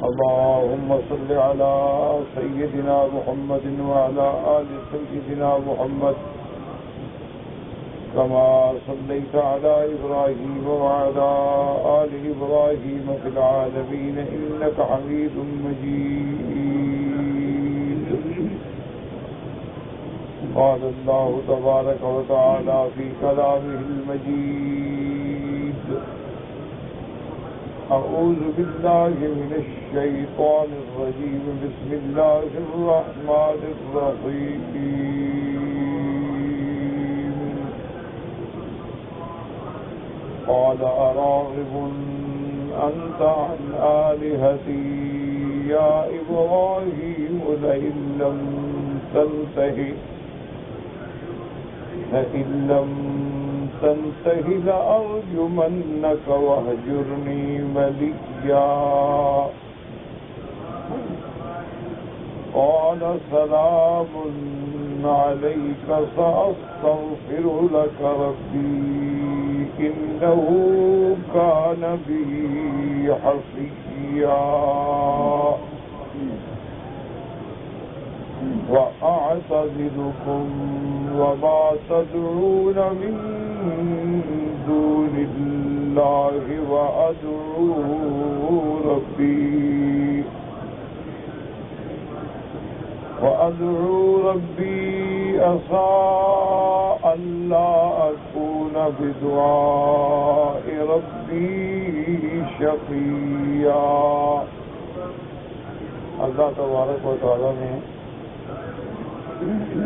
اللهم صل على سيدنا محمد وعلى آل سيدنا محمد كما صليت على إبراهيم وعلى آل إبراهيم في العالمين إنك حميد مجيد. قال الله تبارك وتعالى في كلامه المجيد: أعوذ بالله من الشيطان الرجيم. بسم الله الرحمن الرحيم. قال أراغب أنت عن آلهتي يا إبراهيم لئن لم تنته لأرجمنك واهجرني مليا. قال سلام عليك سأستغفر لك ربي إنه كان بي حفيا. وأعتزلكم وما تدعون من دون الله وأدعو ربي عسى ألا أكون بدعاء ربي شقيا. اللہ تبارک و تعالی نے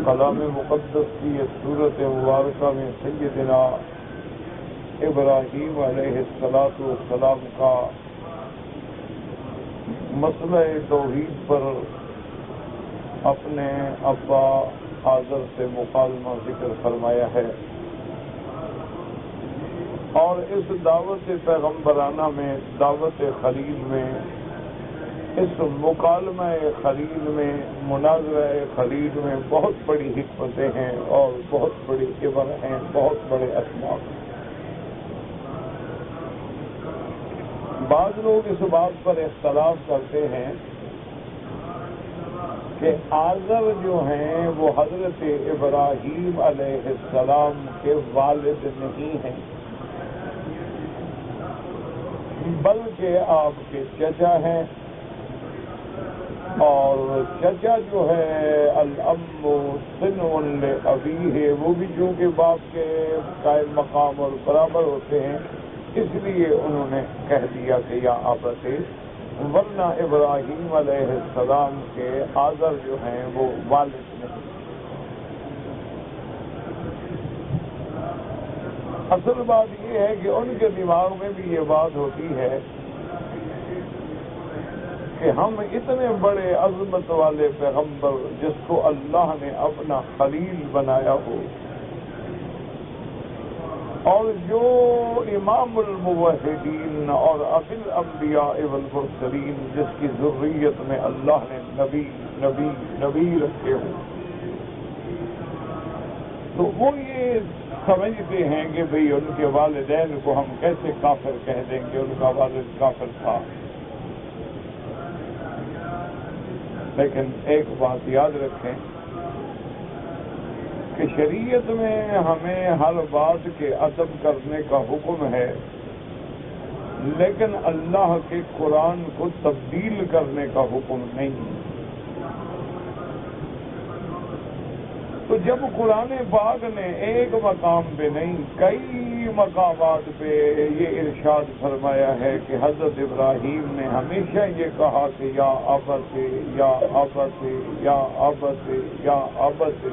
کلام مقدس کی اس سورت مبارکہ میں سیدنا ابراہیم علیہ السلام کا مسئلہ توحید پر اپنے ابا آزر سے مکالمہ ذکر فرمایا ہے، اور اس دعوت پیغمبرانہ میں، دعوت خلیل میں، اس مکالمہ خلیل میں، مناظرہ خلیل میں بہت بڑی حکمتیں ہیں اور بہت بڑی عبر ہیں، بہت بڑے اسباب ہیں۔ بعض لوگ اس بات پر اختلاف کرتے ہیں کہ آزر جو ہیں وہ حضرت ابراہیم علیہ السلام کے والد نہیں ہیں، بلکہ آپ کے چچا ہیں، اور چچا جو ہے الام سن لابیہ، وہ بھی چونکہ باپ کے قائم مقام اور برابر ہوتے ہیں، اس لیے انہوں نے کہہ دیا کہ یا ابت، ورنہ ابراہیم علیہ السلام کے آزر جو ہیں وہ والد نہیں۔ اصل بات یہ ہے کہ ان کے دماغ میں بھی یہ بات ہوتی ہے کہ ہم اتنے بڑے عظمت والے پیغمبر جس کو اللہ نے اپنا خلیل بنایا ہو، اور جو امام الموحدین اور ابی الانبیاء والمرسلین، جس کی ذریت میں اللہ نے نبی نبی نبی رکھے ہوں، تو وہ یہ سمجھتے ہیں کہ بھئی ان کے والدین کو ہم کیسے کافر کہہ دیں گے، ان کا والد کافر تھا۔ لیکن ایک بات یاد رکھیں کہ شریعت میں ہمیں ہر بات کے ادب کرنے کا حکم ہے، لیکن اللہ کے قرآن کو تبدیل کرنے کا حکم نہیں۔ تو جب قرآن پاک نے ایک مقام پہ نہیں، کئی مقامات پہ یہ ارشاد فرمایا ہے کہ حضرت ابراہیم نے ہمیشہ یہ کہا کہ یا ابت یا ابت یا ابت یا ابت،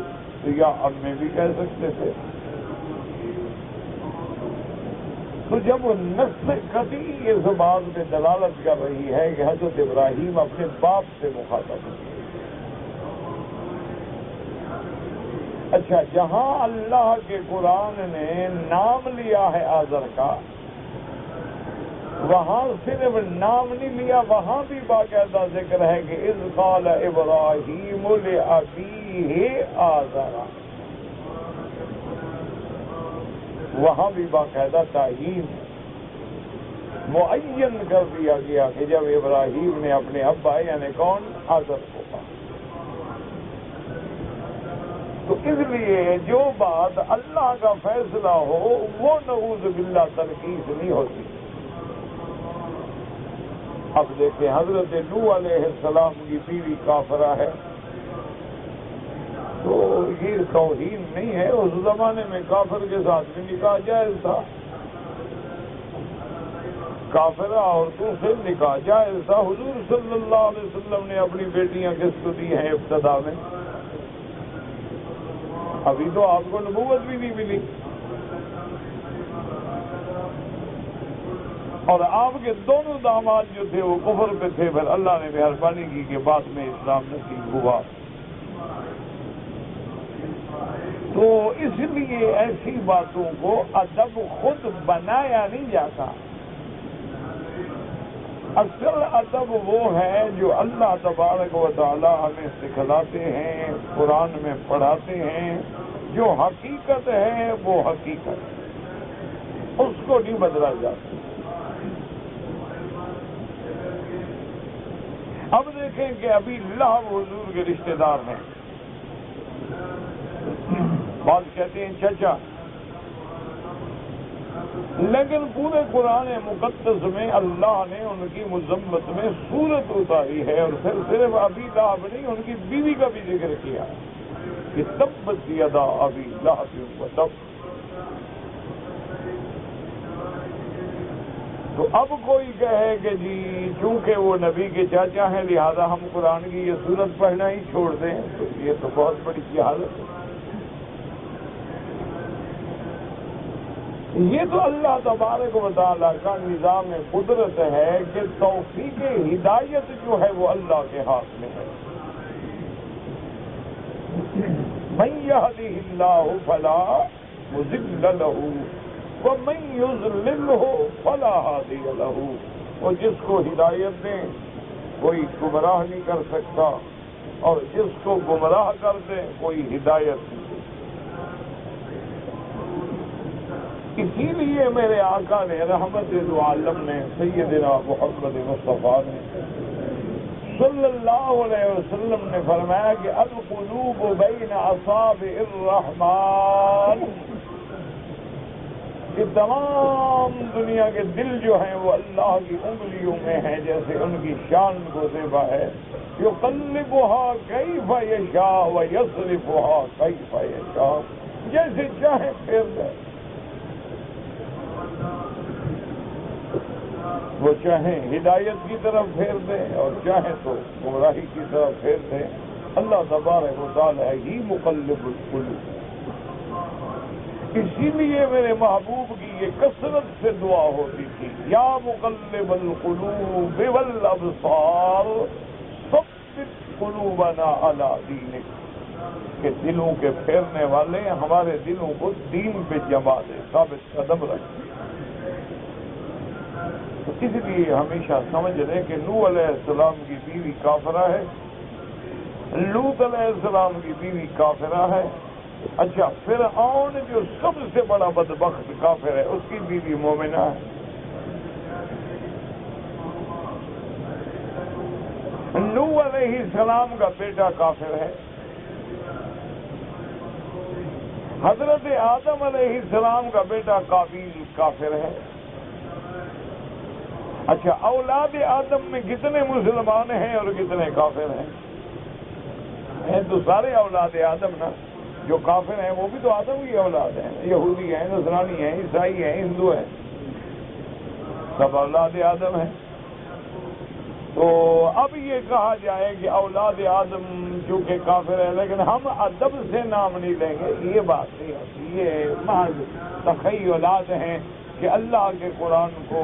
تو یا اب میں بھی کہہ سکتے تھے۔ تو جب وہ نص قطعی اس بات پہ دلالت کر رہی ہے کہ حضرت ابراہیم اپنے باپ سے مخاطب ہیں۔ اچھا، جہاں اللہ کے قرآن نے نام لیا ہے آزر کا، وہاں صرف نام نہیں لیا، وہاں بھی باقاعدہ ذکر ہے کہ اذ قال ابراہیم لأبیہ آزر، وہاں بھی باقاعدہ تعیین ہے۔ معین کر دیا گیا کہ جب ابراہیم نے اپنے ابا یعنی کون آزر کو کہا. تو اس لیے جو بات اللہ کا فیصلہ ہو وہ نعوذ باللہ تنقید نہیں ہوتی. اب دیکھیں حضرت نوح علیہ السلام کی بیوی کافرہ ہے تو یہ توہین نہیں ہے. اس زمانے میں کافر کے ساتھ بھی نکاح جائز تھا, کافرہ عورتوں سے نکاح جائز تھا. حضور صلی اللہ علیہ وسلم نے اپنی بیٹیاں کس کو دی ہیں ابتدا میں؟ ابھی تو آپ کو نبوت بھی نہیں ملی, اور آپ کے دونوں داماد جو تھے وہ کفر پہ تھے. پھر اللہ نے مہربانی کی کہ بعد میں اسلام نصیب ہوا. تو اس لیے ایسی باتوں کو ادب خود بنایا نہیں جاتا. اصل ادب وہ ہے جو اللہ تبارک و تعالی ہمیں سکھلاتے ہیں, قرآن میں پڑھاتے ہیں. جو حقیقت ہے وہ حقیقت, اس کو نہیں بدلا جاتا. اب دیکھیں کہ ابھی اللہ حضور کے رشتہ دار ہیں. بعض کہتے ہیں چچا, لیکن پورے قرآن مقدس میں اللہ نے ان کی مذمت میں سورت اتاری ہے, اور پھر صرف ابی لہب نہیں ان کی بیوی کا بھی ذکر کیا کہ تبت یدا ابی لہب وتب. تو اب کوئی کہے کہ جی چونکہ وہ نبی کے چاچا ہیں لہذا ہم قرآن کی یہ سورت پڑھنا ہی چھوڑ دیں, تو یہ تو بہت بڑی جہالت ہے. یہ تو اللہ تبارک و تعالیٰ کا نظام قدرت ہے کہ توفیق ہدایت جو ہے وہ اللہ کے ہاتھ میں ہے. من یہدہ اللہ فلا مضل لہ ومن یضللہ فلا ہادی لہ. وہ جس کو ہدایت دیں کوئی گمراہ نہیں کر سکتا, اور جس کو گمراہ کر دیں کوئی ہدایت نہیں. اسی لیے میرے آقا نے رحمت دو عالم نے سیدنا محمد مصطفیٰ نے صلی اللہ علیہ وسلم نے فرمایا کہ القلوب بین اصابع الرحمن, کہ تمام دنیا کے دل جو ہیں وہ اللہ کی انگلیوں میں ہیں, جیسے ان کی شان کو زیبا ہے. یقلبها کیف یشاء ویصرفها کیف یشاء, جیسے چاہے پھیر دے. وہ چاہیں ہدایت کی طرف پھیر دیں اور چاہیں تو گمراہی کی طرف پھیر دیں. اللہ تبارک و تعالی ہی مقلب القلوب. اسی لیے میرے محبوب کی یہ کثرت سے دعا ہوتی تھی, یا مقلب القلوب والابصار ثبت قلوبنا علی دینک, کہ دلوں کے پھیرنے والے ہمارے دلوں کو دین پہ جما دے, ثابت قدم رکھے. اس لیے ہمیشہ سمجھ لیں کہ نوح علیہ السلام کی بیوی کافرہ ہے, لوط علیہ السلام کی بیوی کافرہ ہے. اچھا, فرعون جو سب سے بڑا بدبخت کافر ہے اس کی بیوی مومنہ ہے. نوح علیہ السلام کا بیٹا کافر ہے. حضرت آدم علیہ السلام کا بیٹا قابیل کافر ہے. اچھا, اولاد آدم میں کتنے مسلمان ہیں اور کتنے کافر ہیں؟ تو سارے اولاد آدم نا. جو کافر ہیں وہ بھی تو آدم کی اولاد ہیں, یہودی ہیں, نصرانی ہیں, عیسائی ہیں, ہندو ہیں, سب اولاد آدم ہیں. تو اب یہ کہا جائے کہ اولاد آدم چونکہ کافر ہے لیکن ہم ادب سے نام نہیں لیں گے, یہ بات نہیں ہوتی. یہ محض تخیلات ہیں کہ اللہ کے قرآن کو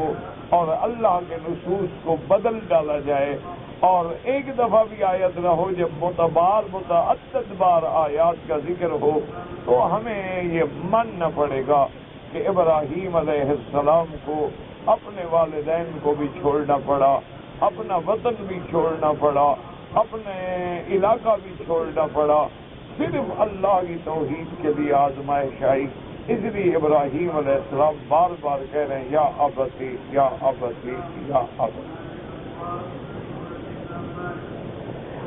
اور اللہ کے نصوص کو بدل ڈالا جائے, اور ایک دفعہ بھی آیت نہ ہو. جب متعدد بار آیات کا ذکر ہو تو ہمیں یہ ماننا پڑے گا کہ ابراہیم علیہ السلام کو اپنے والدین کو بھی چھوڑنا پڑا, اپنا وطن بھی چھوڑنا پڑا, اپنے علاقہ بھی چھوڑنا پڑا, صرف اللہ کی توحید کے لیے آزمائش آئی. اس لیے ابراہیم علیہ السلام بار بار کہہ رہے ہیں یا ابتی یا ابتی یا ابتی۔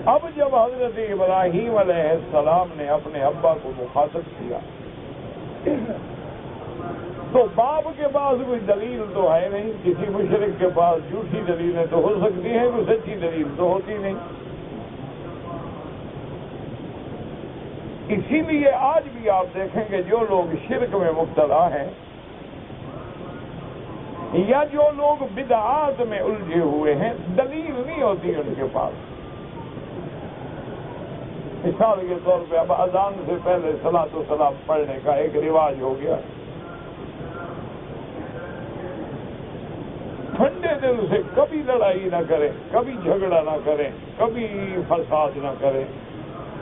اب جب حضرت ابراہیم علیہ السلام نے اپنے ابا کو مخاطب کیا تو باپ کے پاس کوئی دلیل تو ہے نہیں، کسی مشرک کے پاس جھوٹی دلیلیں تو ہو سکتی ہیں، کوئی سچی دلیل تو ہوتی نہیں۔ اسی لیے آج بھی آپ دیکھیں کہ جو لوگ شرک میں مبتلا ہیں یا جو لوگ بدعات میں الجھے ہوئے ہیں، دلیل نہیں ہوتی ان کے پاس۔ مثال کے طور پہ اب اذان سے پہلے صلاۃ و سلام پڑھنے کا ایک رواج ہو گیا، ٹھنڈے دل سے کبھی لڑائی نہ کریں، کبھی جھگڑا نہ کریں، کبھی فساد نہ کریں۔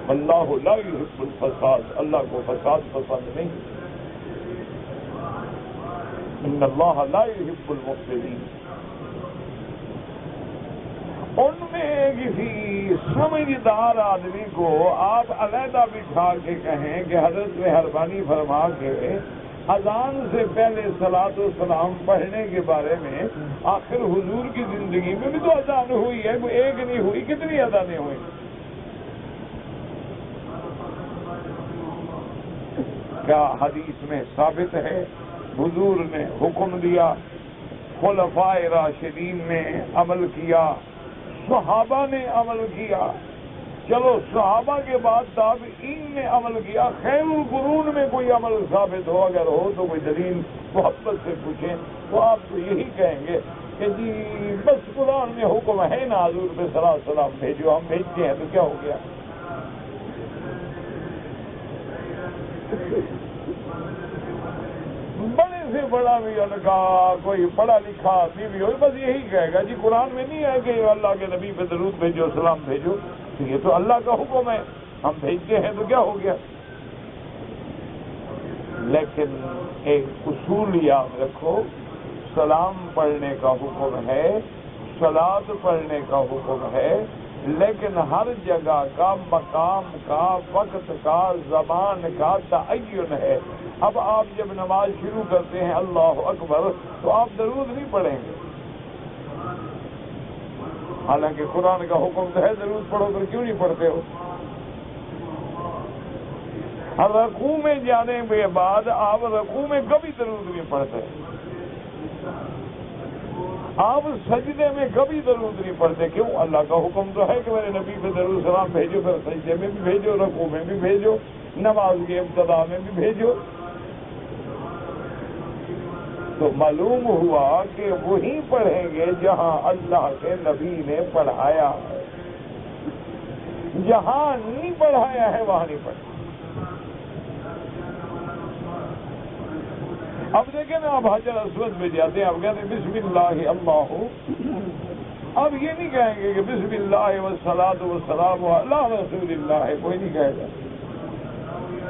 اللہ لا یحب الفساد، اللہ کو فساد پسند نہیں۔ ان اللہ لا یحب المفسدین۔ ان میں کسی سمجھدار آدمی کو آپ علیحدہ بٹھا کے کہیں کہ حضرت مہربانی فرما کے اذان سے پہلے صلاۃ و سلام پڑھنے کے بارے میں، آخر حضور کی زندگی میں بھی تو اذان ہوئی ہے، وہ ایک نہیں ہوئی، کتنی اذانیں ہوئی؟ کیا حدیث میں ثابت ہے حضور نے حکم دیا، خلفائے راشدین نے عمل کیا، صحابہ نے عمل کیا، چلو صحابہ کے بعد تابعین نے عمل کیا، خیر القرون میں کوئی عمل ثابت ہو، اگر ہو تو کوئی دلیل محبت سے پوچھیں تو آپ تو یہی کہیں گے کہ جی بس قرآن میں حکم ہے نا حضور پہ صلاۃ و سلام بھیجو، ہم بھیجتے ہیں تو کیا ہو گیا؟ بڑے سے بڑا بھی ان کا کوئی پڑھا لکھا آدمی بھی ہو، بس یہی کہے گا جی قرآن میں نہیں ہے کہ اللہ کے نبی پہ درود بھیجو، سلام بھیجو، یہ تو اللہ کا حکم ہے، ہم بھیجتے ہیں تو کیا ہو گیا؟ لیکن ایک اصول یاد رکھو، سلام پڑھنے کا حکم ہے، صلاۃ پڑھنے کا حکم ہے، لیکن ہر جگہ کا، مقام کا، وقت کا، زبان کا تعین ہے۔ اب آپ جب نماز شروع کرتے ہیں اللہ اکبر تو آپ درود نہیں پڑھیں گے، حالانکہ قرآن کا حکم تو ہے درود پڑھو، تو کیوں نہیں پڑھتے ہو؟ رکوع میں جانے کے بعد آپ رکوع میں کبھی درود نہیں پڑھتے، آپ سجدے میں کبھی درود نہیں پڑھتے، کیوں؟ اللہ کا حکم تو ہے کہ میرے نبی پہ درود سلام بھیجو، پھر سجدے میں بھی بھیجو، رکوع میں بھی بھیجو، نماز کی ابتدا میں بھی بھیجو۔ تو معلوم ہوا کہ وہی پڑھیں گے جہاں اللہ کے نبی نے پڑھایا ہے، جہاں نہیں پڑھایا ہے وہاں نہیں پڑھیں۔ اب دیکھیں نا، آپ حجر اسود میں جاتے ہیں، آپ کہتے ہیں بسم اللہ اللہ، اب یہ نہیں کہیں گے کہ بسم اللہ والصلاۃ والسلام علی رسول اللہ، کوئی نہیں کہے گا،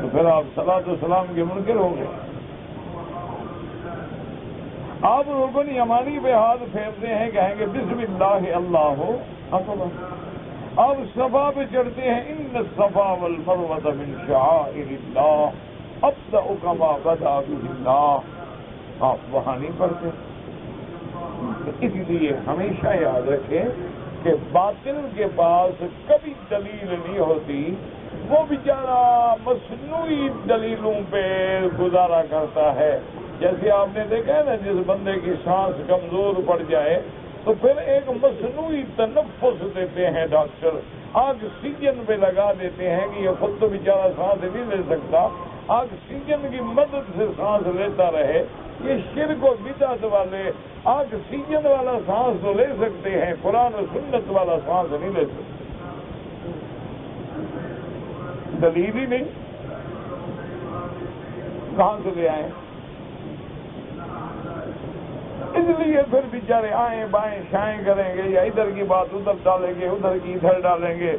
تو پھر آپ صلاۃ و سلام کے منکر ہوں گے۔ آپ رکن یمانی پہ ہاتھ پھیرتے ہیں، کہیں گے بسم اللہ اللہ اکبر۔ آپ صفا پہ چڑھتے ہیں، ان الصفا والمروۃ من شعائر اللہ ابدأ کما بدأ بہ اللہ، آپ وہاں نہیں پڑھتے۔ اس لیے ہمیشہ یاد رکھیں کہ باطل کے پاس کبھی دلیل نہیں ہوتی، وہ بیچارہ مصنوعی دلیلوں پہ گزارا کرتا ہے۔ جیسے آپ نے دیکھا ہے نا، جس بندے کی سانس کمزور پڑ جائے تو پھر ایک مصنوعی تنفس دیتے ہیں ڈاکٹر، آکسیجن پہ لگا دیتے ہیں کہ یہ خود تو بیچارہ سانس نہیں لے سکتا، آکسیجن کی مدد سے سانس لیتا رہے۔ یہ شرک و بدعت والے آکسیجن والا سانس تو لے سکتے ہیں، قرآن و سنت والا سانس نہیں لے سکتے، دلیل ہی نہیں، کہاں سے لے آئے؟ اس لیے پھر بیچارے آئیں بائیں شائیں کریں گے، یا ادھر کی بات ادھر ڈالیں گے، ادھر کی ادھر ڈالیں گے،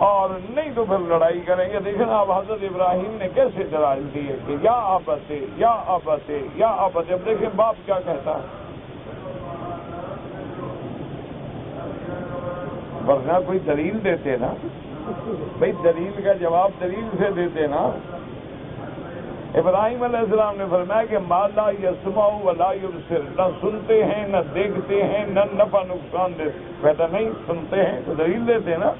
اور نہیں تو پھر لڑائی کریں گے۔ دیکھیں آپ حضرت ابراہیم نے کیسے دلائل دیے کہ یا ابتے یا ابتے یا ابتے۔ اب دیکھیں باپ کیا کہتا ہے، ورنہ کوئی دلیل دیتے نا، بھائی دلیل کا جواب دلیل سے دیتے نا۔ ابراہیم علیہ السلام نے فرمایا کہ ما لا یسمع ولا یبصر، نہ سنتے ہیں نہ دیکھتے ہیں نہ نفع نقصان دے، کہتا نہیں سنتے ہیں تو دلیل دیتے ہیں نا۔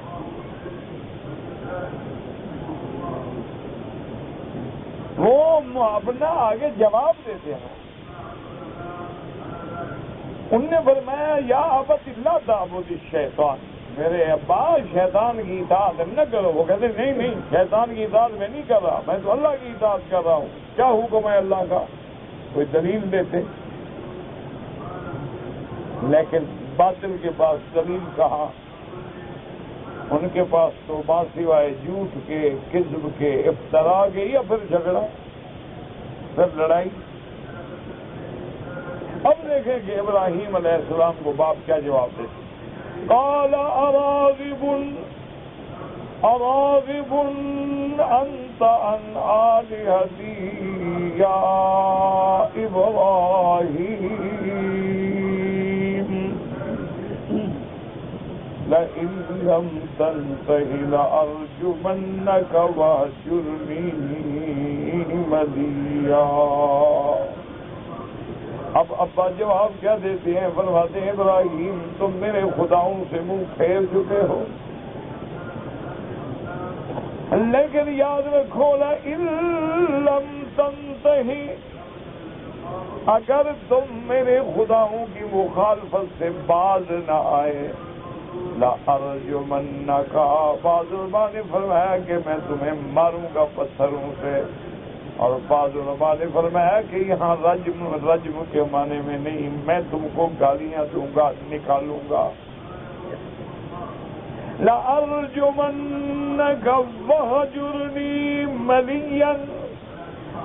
وہ اپنا آگے جواب دیتے ہیں۔ ان نے فرمایا یا ابت لا تعبد الشیطان، میرے ابا شیطان کی اطاعت نہ کرو۔ وہ کہتے نہیں نہیں، شیطان کی اطاعت میں نہیں کر رہا، میں تو اللہ کی اطاعت کر رہا ہوں۔ کیا حکم ہے اللہ کا؟ کوئی دلیل دیتے، لیکن باطل کے پاس دلیل کہاں؟ ان کے پاس تو بات سوائے جھوٹ کے، کذب کے، افترا کے، یا پھر جھگڑا، پھر لڑائی۔ اب دیکھیں کہ ابراہیم علیہ السلام کو باپ کیا جواب دیتے۔ قال اراغب انت عن آلہتی یا ابراہیم لئن لم تنتہ لأرجمنک واہجرنی ملیا۔ اب ابا جواب کیا دیتے ہیں؟ فرماتے ہیں ابراہیم تم میرے خداؤں سے منہ پھیر چکے ہو، لیکن یاد رکھو لئن لم تنتہی، اگر تم میرے خداؤں کی مخالفت سے باز نہ آئے، لأرجمنک، بعض علماء نے فرمایا کہ میں تمہیں ماروں گا پتھروں سے، اور بعض علماء نے فرمایا کہ یہاں رجم کے معنی میں نہیں، میں تم کو گالیاں دوں گا، نکالوں گا۔ لأرجمنک وہجرنی ملیا،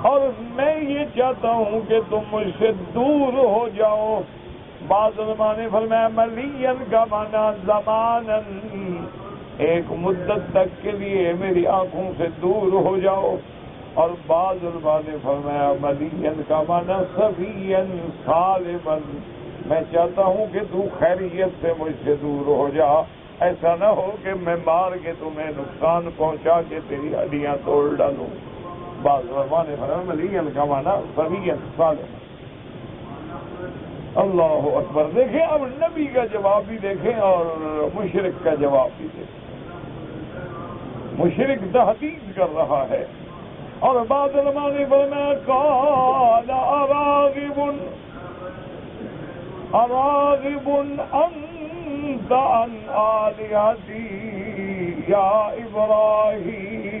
اور میں یہ چاہتا ہوں کہ تم مجھ سے دور ہو جاؤ۔ بعض علماء نے فرمایا ملین کا معنی زماناً، ایک مدت تک کے لیے میری آنکھوں سے دور ہو جاؤ، اور بعض علماء نے فرمایا ملین کا معنی صفیاً سالماً، میں چاہتا ہوں کہ تو خیریت سے مجھ سے دور ہو جا، ایسا نہ ہو کہ میں مار کے تمہیں نقصان پہنچا کے تیری ہڈیاں توڑ ڈالوں۔ بعض علماء نے فرمایا ملین کا معنی صفیاً سالماً۔ اللہ اکبر۔ دیکھیں اب نبی کا جواب بھی دیکھیں اور مشرک کا جواب بھی دیکھیں۔ مشرک تحقیق کر رہا ہے، اور بعض علماء نے فرمایا قال اراغب انت عن آلہتی یا ابراہیم۔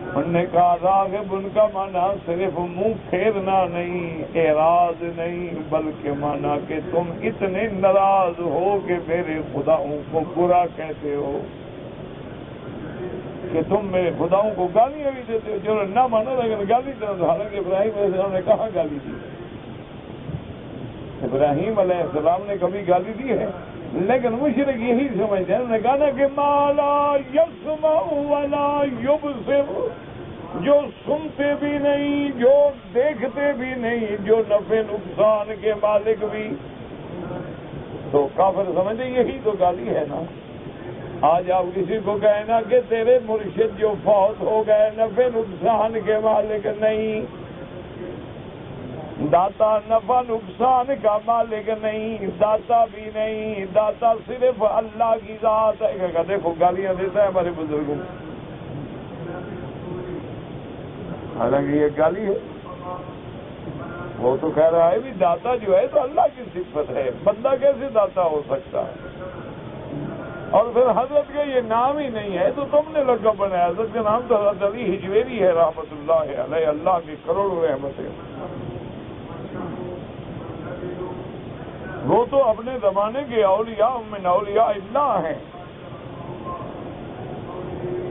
انہوں نے کہا راغب ان کا معنی صرف منہ پھیرنا نہیں، اعراض نہیں، بلکہ معنی کہ تم اتنے ناراض ہو کہ میرے خداؤں کو برا کہتے ہو، کہ تم میرے خداؤں کو گالیاں بھی دیتے ہو۔ چلو نہ مانو لیکن گالی دو، حالانکہ ابراہیم علیہ السلام نے کہاں گالی دی؟ ابراہیم علیہ السلام نے کبھی گالی دی ہے؟ لیکن مشرک یہی سمجھتے ہیں، انہوں نے کہا نا کہ ما لا یسمع ولا یبصر، جو سنتے بھی نہیں، جو دیکھتے بھی نہیں، جو نفع نقصان کے مالک بھی، تو کافر سمجھتے یہی تو گالی ہے نا۔ آج آپ کسی کو کہیں نا کہ تیرے مرشد جو فوت ہو گئے نفع نقصان کے مالک نہیں، داتا نفع نقصان کا مالک نہیں، داتا بھی نہیں، داتا صرف اللہ کی ذات ہے۔ کہ دیکھو گالیاں دیتا ہے ہمارے بزرگوں، حالانکہ یہ گالی ہے۔ وہ تو کہہ رہا ہے بھی داتا جو ہے تو اللہ کی صفت ہے، بندہ کیسے داتا ہو سکتا ہے؟ اور پھر حضرت کا یہ نام ہی نہیں ہے تو تم نے لقب بنایا۔ حضرت کا نام تو حضرت علی ہجویری ہے رحمت اللہ علیہ، اللہ کی کروڑوں رحمتیں۔ وہ تو اپنے زمانے کے اولیاء من اولیاء اللہ ہیں،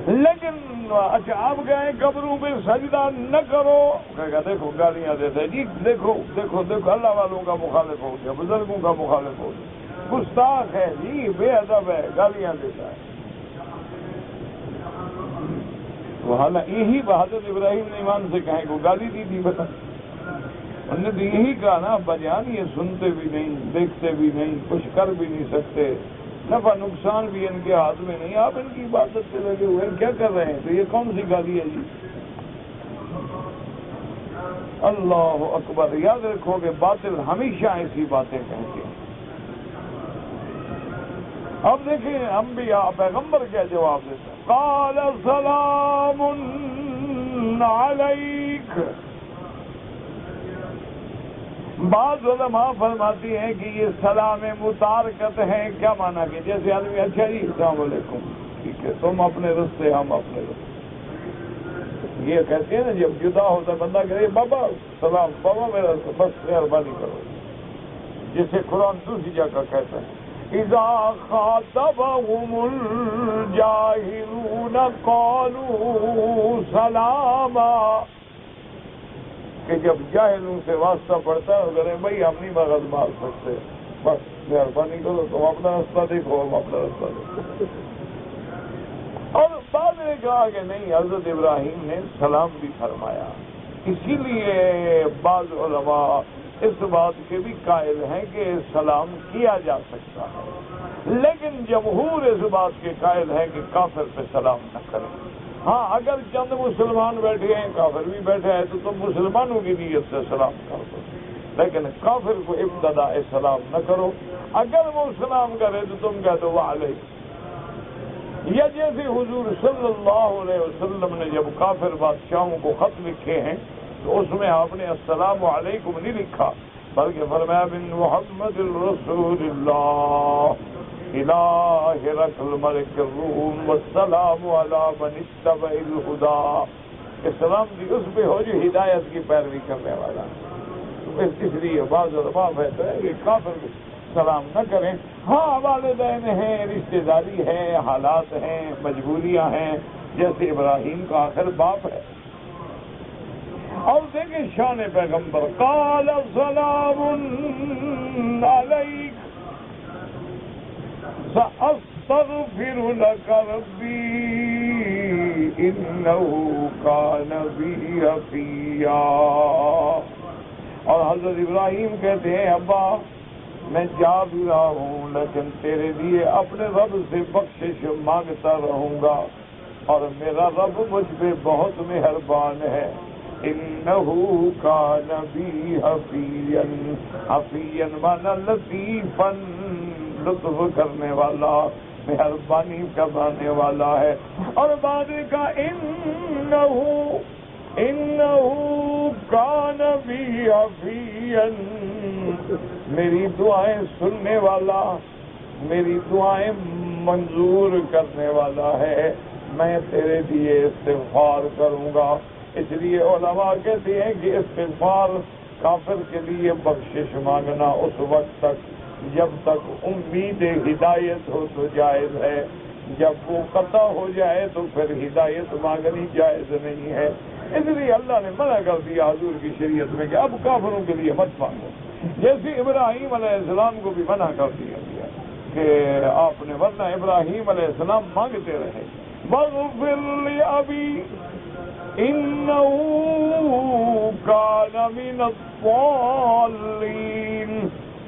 لیکن اچھا آپ کہیں قبروں پہ سجدہ نہ کرو، کہا دیکھو گالیاں دیتے جی، دیکھو دیکھو دیکھو اللہ والوں کا مخالف ہو گیا، بزرگوں کا مخالف ہو گیا، گستاخ ہے جی، بے ادب ہے، گالیاں دیتا ہے۔ تو حالانکہ یہی حضرت ابراہیم نے ایمان سے کہیں کو گالی دی تھی، بتا انہوں نے تو یہی کہا نا ابا جان، یہ سنتے بھی نہیں، دیکھتے بھی نہیں، کچھ کر بھی نہیں سکتے، نفع نقصان بھی ان کے ہاتھ میں نہیں، آپ ان کی عبادت سے لگے ہوئے ہیں، کیا کر رہے ہیں؟ تو یہ کون سی گالی ہے جی؟ اللہ اکبر! یاد رکھو کہ باطل ہمیشہ ایسی باتیں کہتے ہیں۔ اب دیکھیں انبیاء پیغمبر کیا جواب دیتے ہیں، قال سلام علیک۔ بعض علماء فرماتی ہیں کہ یہ سلام متارکت ہے، کیا مانا کہ جیسے آدمی اچھا جی السلام علیکم، ٹھیک ہے، تم اپنے رستے ہم اپنے رستے، یہ کہتے ہیں نا جب جدا ہوتا ہے بندہ کہے بابا سلام، بابا میرا بس مہربانی کرو، جسے قرآن دوسری جگہ کہتا ہے اذا خاطبهم الجاهلون قالوا سلاما، کہ جب جاہلوں سے واسطہ پڑتا ہے اگر بھائی ہم نہیں مغز مار سکتے، بس مہربانی کرو، تم اپنا راستہ دیکھو، ہم اپنا راستہ دیکھو۔ اور بعد نے کہا کہ نہیں، حضرت ابراہیم نے سلام بھی فرمایا، اسی لیے بعض علماء اس بات کے بھی قائل ہیں کہ سلام کیا جا سکتا ہے، لیکن جمہور اس بات کے قائل ہیں کہ کافر پہ سلام نہ کریں۔ ہاں اگر چند مسلمان بیٹھے ہیں، کافر بھی بیٹھے ہیں، تو تم مسلمانوں کی نیت سے سلام کر دو، لیکن کافر کو ابتدا سلام نہ کرو۔ اگر وہ سلام کرے تو تم کہہ دو وعلیکم، یا جیسے حضور صلی اللہ علیہ وسلم نے جب کافر بادشاہوں کو خط لکھے ہیں تو اس میں آپ نے السلام علیکم نہیں لکھا، بلکہ فرمایا بن محمد الرسول اللہ الہ ہرقل ملک الروم والسلام علی من اتبع الہدی، اسلام کی اس پہ ہو جو ہدایت کی پیروی کرنے والا۔ اس لیے بعض علماء کہتے ہیں کہ کافر سلام نہ کریں۔ ہاں والدین ہیں، رشتہ داری ہے، حالات ہیں، مجبوریاں ہیں، جیسے ابراہیم کا آخر باپ ہے۔ اور دیکھیں شان پیغمبر، قال سلام علیک سأستغفر لك ربی انہ کان بی حفیا۔ اور حضرت ابراہیم کہتے ہیں ابا میں جا بھی رہا ہوں لیکن تیرے لیے اپنے رب سے بخشش مانگتا رہوں گا، اور میرا رب مجھ پہ بہت مہربان ہے۔ انہو کان بی حفیا، حفیا مانا لطیفا، لطف کرنے والا، مہربانی کرنے والا ہے۔ اور بعد کا انہو کان بی حفیا، میری دعائیں سننے والا، میری دعائیں منظور کرنے والا ہے، میں تیرے لیے استغفار کروں گا۔ اس لیے علماء کہتے ہیں کہ استغفار کافر کے لیے بخشش مانگنا اس وقت تک جب تک امید ہدایت ہو تو جائز ہے، جب وہ قطع ہو جائے تو پھر ہدایت مانگنی جائز نہیں ہے۔ اس لیے اللہ نے منع کر دیا حضور کی شریعت میں کہ اب کافروں کے لیے مت مانگو، جیسے ابراہیم علیہ السلام کو بھی منع کر دیا گیا کہ آپ نے، ورنہ ابراہیم علیہ السلام مانگتے رہے مغفر لأبی انہ کان من الضالین،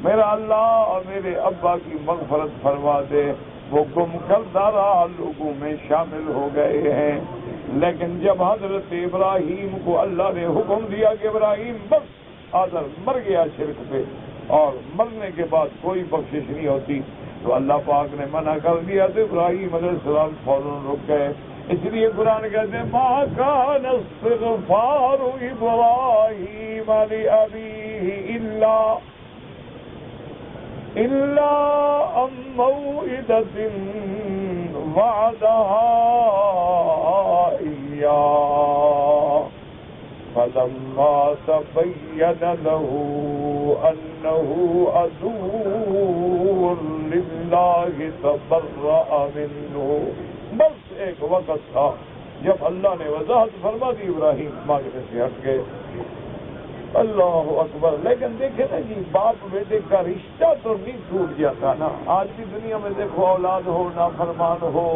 میرا اللہ میرے ابا کی مغفرت فرما دے، وہ گم کردہ راہ لوگوں میں شامل ہو گئے ہیں۔ لیکن جب حضرت ابراہیم کو اللہ نے حکم دیا کہ ابراہیم بس، آدر مر گیا شرک پہ، اور مرنے کے بعد کوئی بخشش نہیں ہوتی، تو اللہ پاک نے منع کر دیا تو ابراہیم علیہ السلام فوراً رک گئے۔ اس لیے قرآن کہتے ہیں ما کان استغفار ابراہیم لأبیہ الا عن موعدۃ وعدہا ایاہ فلما تبین له انه عدو للہ تبرأ منہ، بس ایک وقت تھا جب اللہ نے وضاحت فرما دی، ابراہیم مانگنے سے ہٹ گئے۔ اللہ اکبر! لیکن دیکھیں نا جی، باپ بیٹے کا رشتہ تو نہیں ٹوٹ جاتا نا۔ آج کی دنیا میں دیکھو اولاد ہو، نافرمان ہو،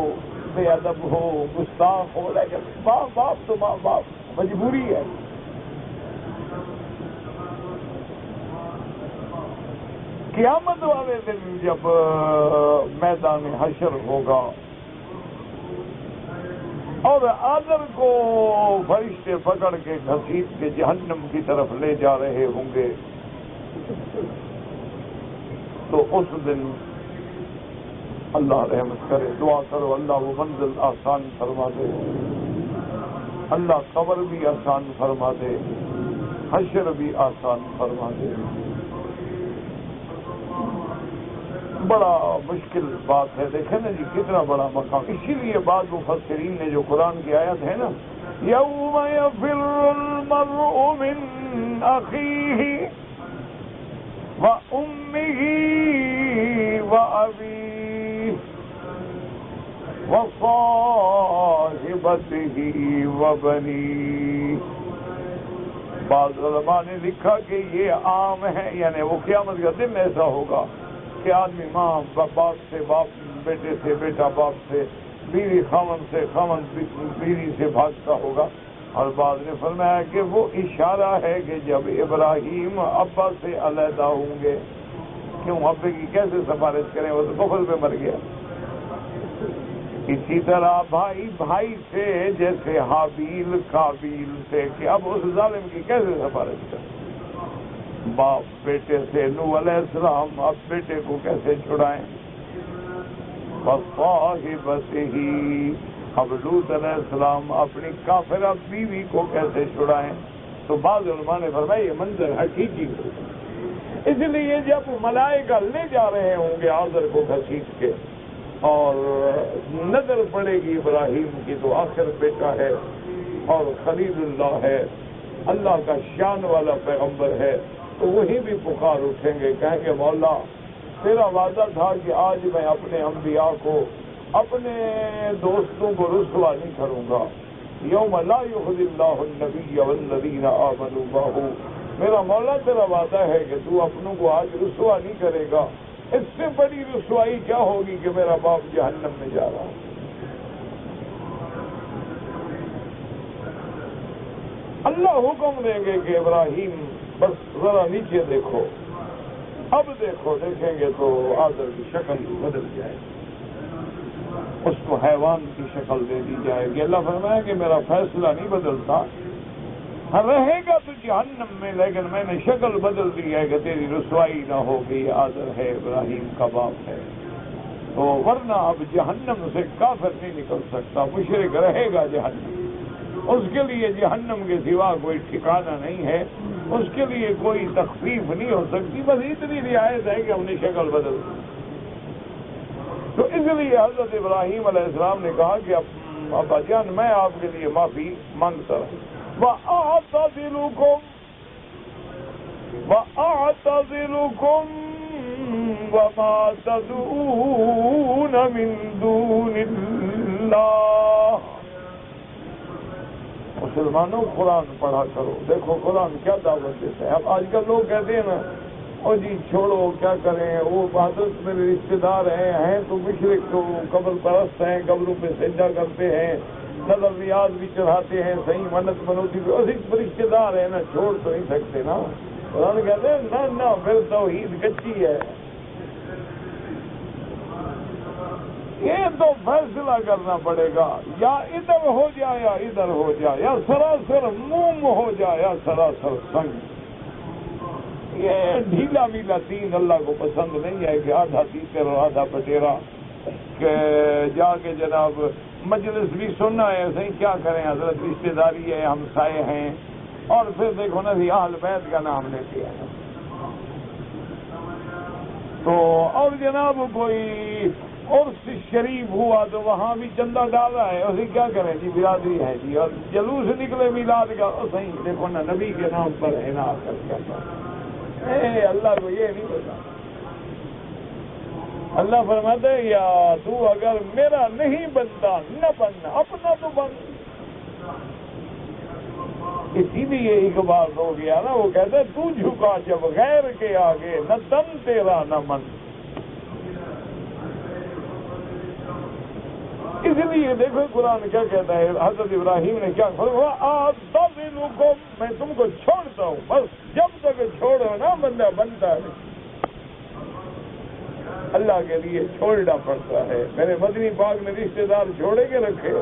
بے ادب ہو، گستاخ ہو، لیکن ماں باپ تو ماں باپ، مجبوری ہے۔ قیامت والے دن جب میدان حشر ہوگا اور آدر کو فرشتے پکڑ کے گھسیٹ کے جہنم کی طرف لے جا رہے ہوں گے، تو اس دن اللہ رحمت کرے، دعا کرو اللہ وہ منزل آسان فرما دے، اللہ قبر بھی آسان فرما دے، حشر بھی آسان فرما دے۔ بڑا مشکل بات ہے، دیکھیں نا جی کتنا بڑا مقام۔ اسی لیے بعض مفسرین نے جو قرآن کی آیت ہے نا، یوم یفر المرء من اخیہ وامہ وابیہ وصاحبتہ وبنیہ۔ بعض علماء نے لکھا کہ یہ عام ہے، یعنی وہ قیامت کا دن ایسا ہوگا کہ آدمی ماں باپ سے، باپ بیٹے سے، بیٹا باپ سے، بیوی خاوند سے، خاوند بیوی سے بھاگتا ہوگا۔ اور بعد نے فرمایا کہ وہ اشارہ ہے کہ جب ابراہیم ابا سے علیحدہ ہوں گے، کیوں ابے کی کیسے سفارش کریں، وہ تو کفر پہ مر گیا۔ اسی طرح بھائی بھائی سے، جیسے حابیل قابیل سے، کہ اب اس ظالم کی کیسے سفارش کریں۔ باپ بیٹے سے، نوح علیہ السلام اب بیٹے کو کیسے چھڑائیں، وصاحبتہ، اب لوط علیہ السلام اپنی کافرہ بیوی کو کیسے چھڑائیں۔ تو بعض علماء نے فرمایا یہ منظر حقیقی ہو، اس لیے جب ملائکہ لے جا رہے ہوں گے آذر کو گھسیٹ کے، اور نظر پڑے گی ابراہیم کی تو آخر بیٹا ہے اور خلیل اللہ ہے، اللہ کا شان والا پیغمبر ہے، تو وہی بھی پکار اٹھیں گے، کہیں گے مولا تیرا وعدہ تھا کہ آج میں اپنے انبیاء کو، اپنے دوستوں کو رسوا نہیں کروں گا، یوم لا یخزی اللہ النبی والذین آمنوا معہ، میرا مولا تیرا وعدہ ہے کہ تو اپنوں کو آج رسوا نہیں کرے گا۔ اس سے بڑی رسوائی کیا ہوگی کہ میرا باپ جہنم میں جا رہا ہے۔ اللہ حکم دیں گے کہ ابراہیم بس ذرا نیچے دیکھو، اب دیکھو، دیکھیں گے تو آذر کی شکل بدل جائے گی، اس کو حیوان کی شکل دے دی جائے گی۔ اللہ فرمایا کہ میرا فیصلہ نہیں بدلتا، رہے گا تو جہنم میں، لیکن میں نے شکل بدل دی ہے کہ تیری رسوائی نہ ہوگی، آذر ہے ابراہیم کا باپ ہے، تو ورنہ اب جہنم سے کافر نہیں نکل سکتا، مشرک رہے گا جہنم، اس کے لیے جہنم کے سوا کوئی ٹھکانہ نہیں ہے، اس کے لیے کوئی تخفیف نہیں ہو سکتی، بس اتنی رعایت ہے کہ ہم نے شکل بدل دی۔ تو اس لیے حضرت ابراہیم علیہ السلام نے کہا کہ ابا جان میں آپ کے لیے معافی مانگتا ہوں، وَأَعْتَزِلُكُمْ وَمَا تَدْعُونَ مِن دُونِ اللَّهِ۔ مسلمانوں قرآن پڑھا کرو، دیکھو قرآن کیا دعوت دیتا ہے۔ اب آج کل لوگ کہتے ہیں نا او جی چھوڑو کیا کریں، وہ حضرت میرے رشتے دار ہیں تو مشرک، تو قبر پرست ہیں، قبروں پہ سجدہ کرتے ہیں، نظر ریاض بھی چڑھاتے ہیں، صحیح منت منوتی بھی، اور رشتے دار ہیں نا، چھوڑ تو نہیں سکتے نا۔ قرآن کہتے ہیں نہ پھر توحید کچی ہے، یہ تو فیصلہ کرنا پڑے گا، یا ادھر ہو جائے یا ادھر ہو جائے، یا سراسر موم ہو جائے یا سراسر سنگ۔ یہ ڈھیلا ویلا دین اللہ کو پسند نہیں ہے کہ آدھا تیسر اور آدھا پٹیرا، کہ جا کے جناب مجلس بھی سننا ہے، صحیح کیا کریں، حضرت رشتے داری ہے، ہمسائے ہیں، اور پھر دیکھو نا بھی اہل بیت کا نام لیتے ہیں، تو اور جناب کوئی عرس شریف ہوا تو وہاں بھی چندہ ڈالا ہے، اسے کیا کریں جی برادری ہے جی، اور جلوس نکلے میلاد کا، اور صحیح دیکھو نا نبی کے نام پر ہے نا، اللہ کو یہ نہیں پتا۔ اللہ فرماتا ہے یا تو اگر میرا نہیں بنتا نہ بننا، اپنا تو بن۔ اسی لیے اقبال ہو گیا نا، وہ کہتا ہے تو جھکا جب غیر کے آگے، نہ تن تیرا نہ من۔ اس لیے دیکھو قرآن کیا کہتا ہے، حضرت ابراہیم نے کیا فرمایا، میں تم کو چھوڑتا ہوں، بس جب تک چھوڑو نا بندہ بنتا ہے۔ اللہ کے لیے چھوڑنا پڑتا ہے۔ میرے مدنی پاک نے رشتے دار چھوڑے کے رکھے،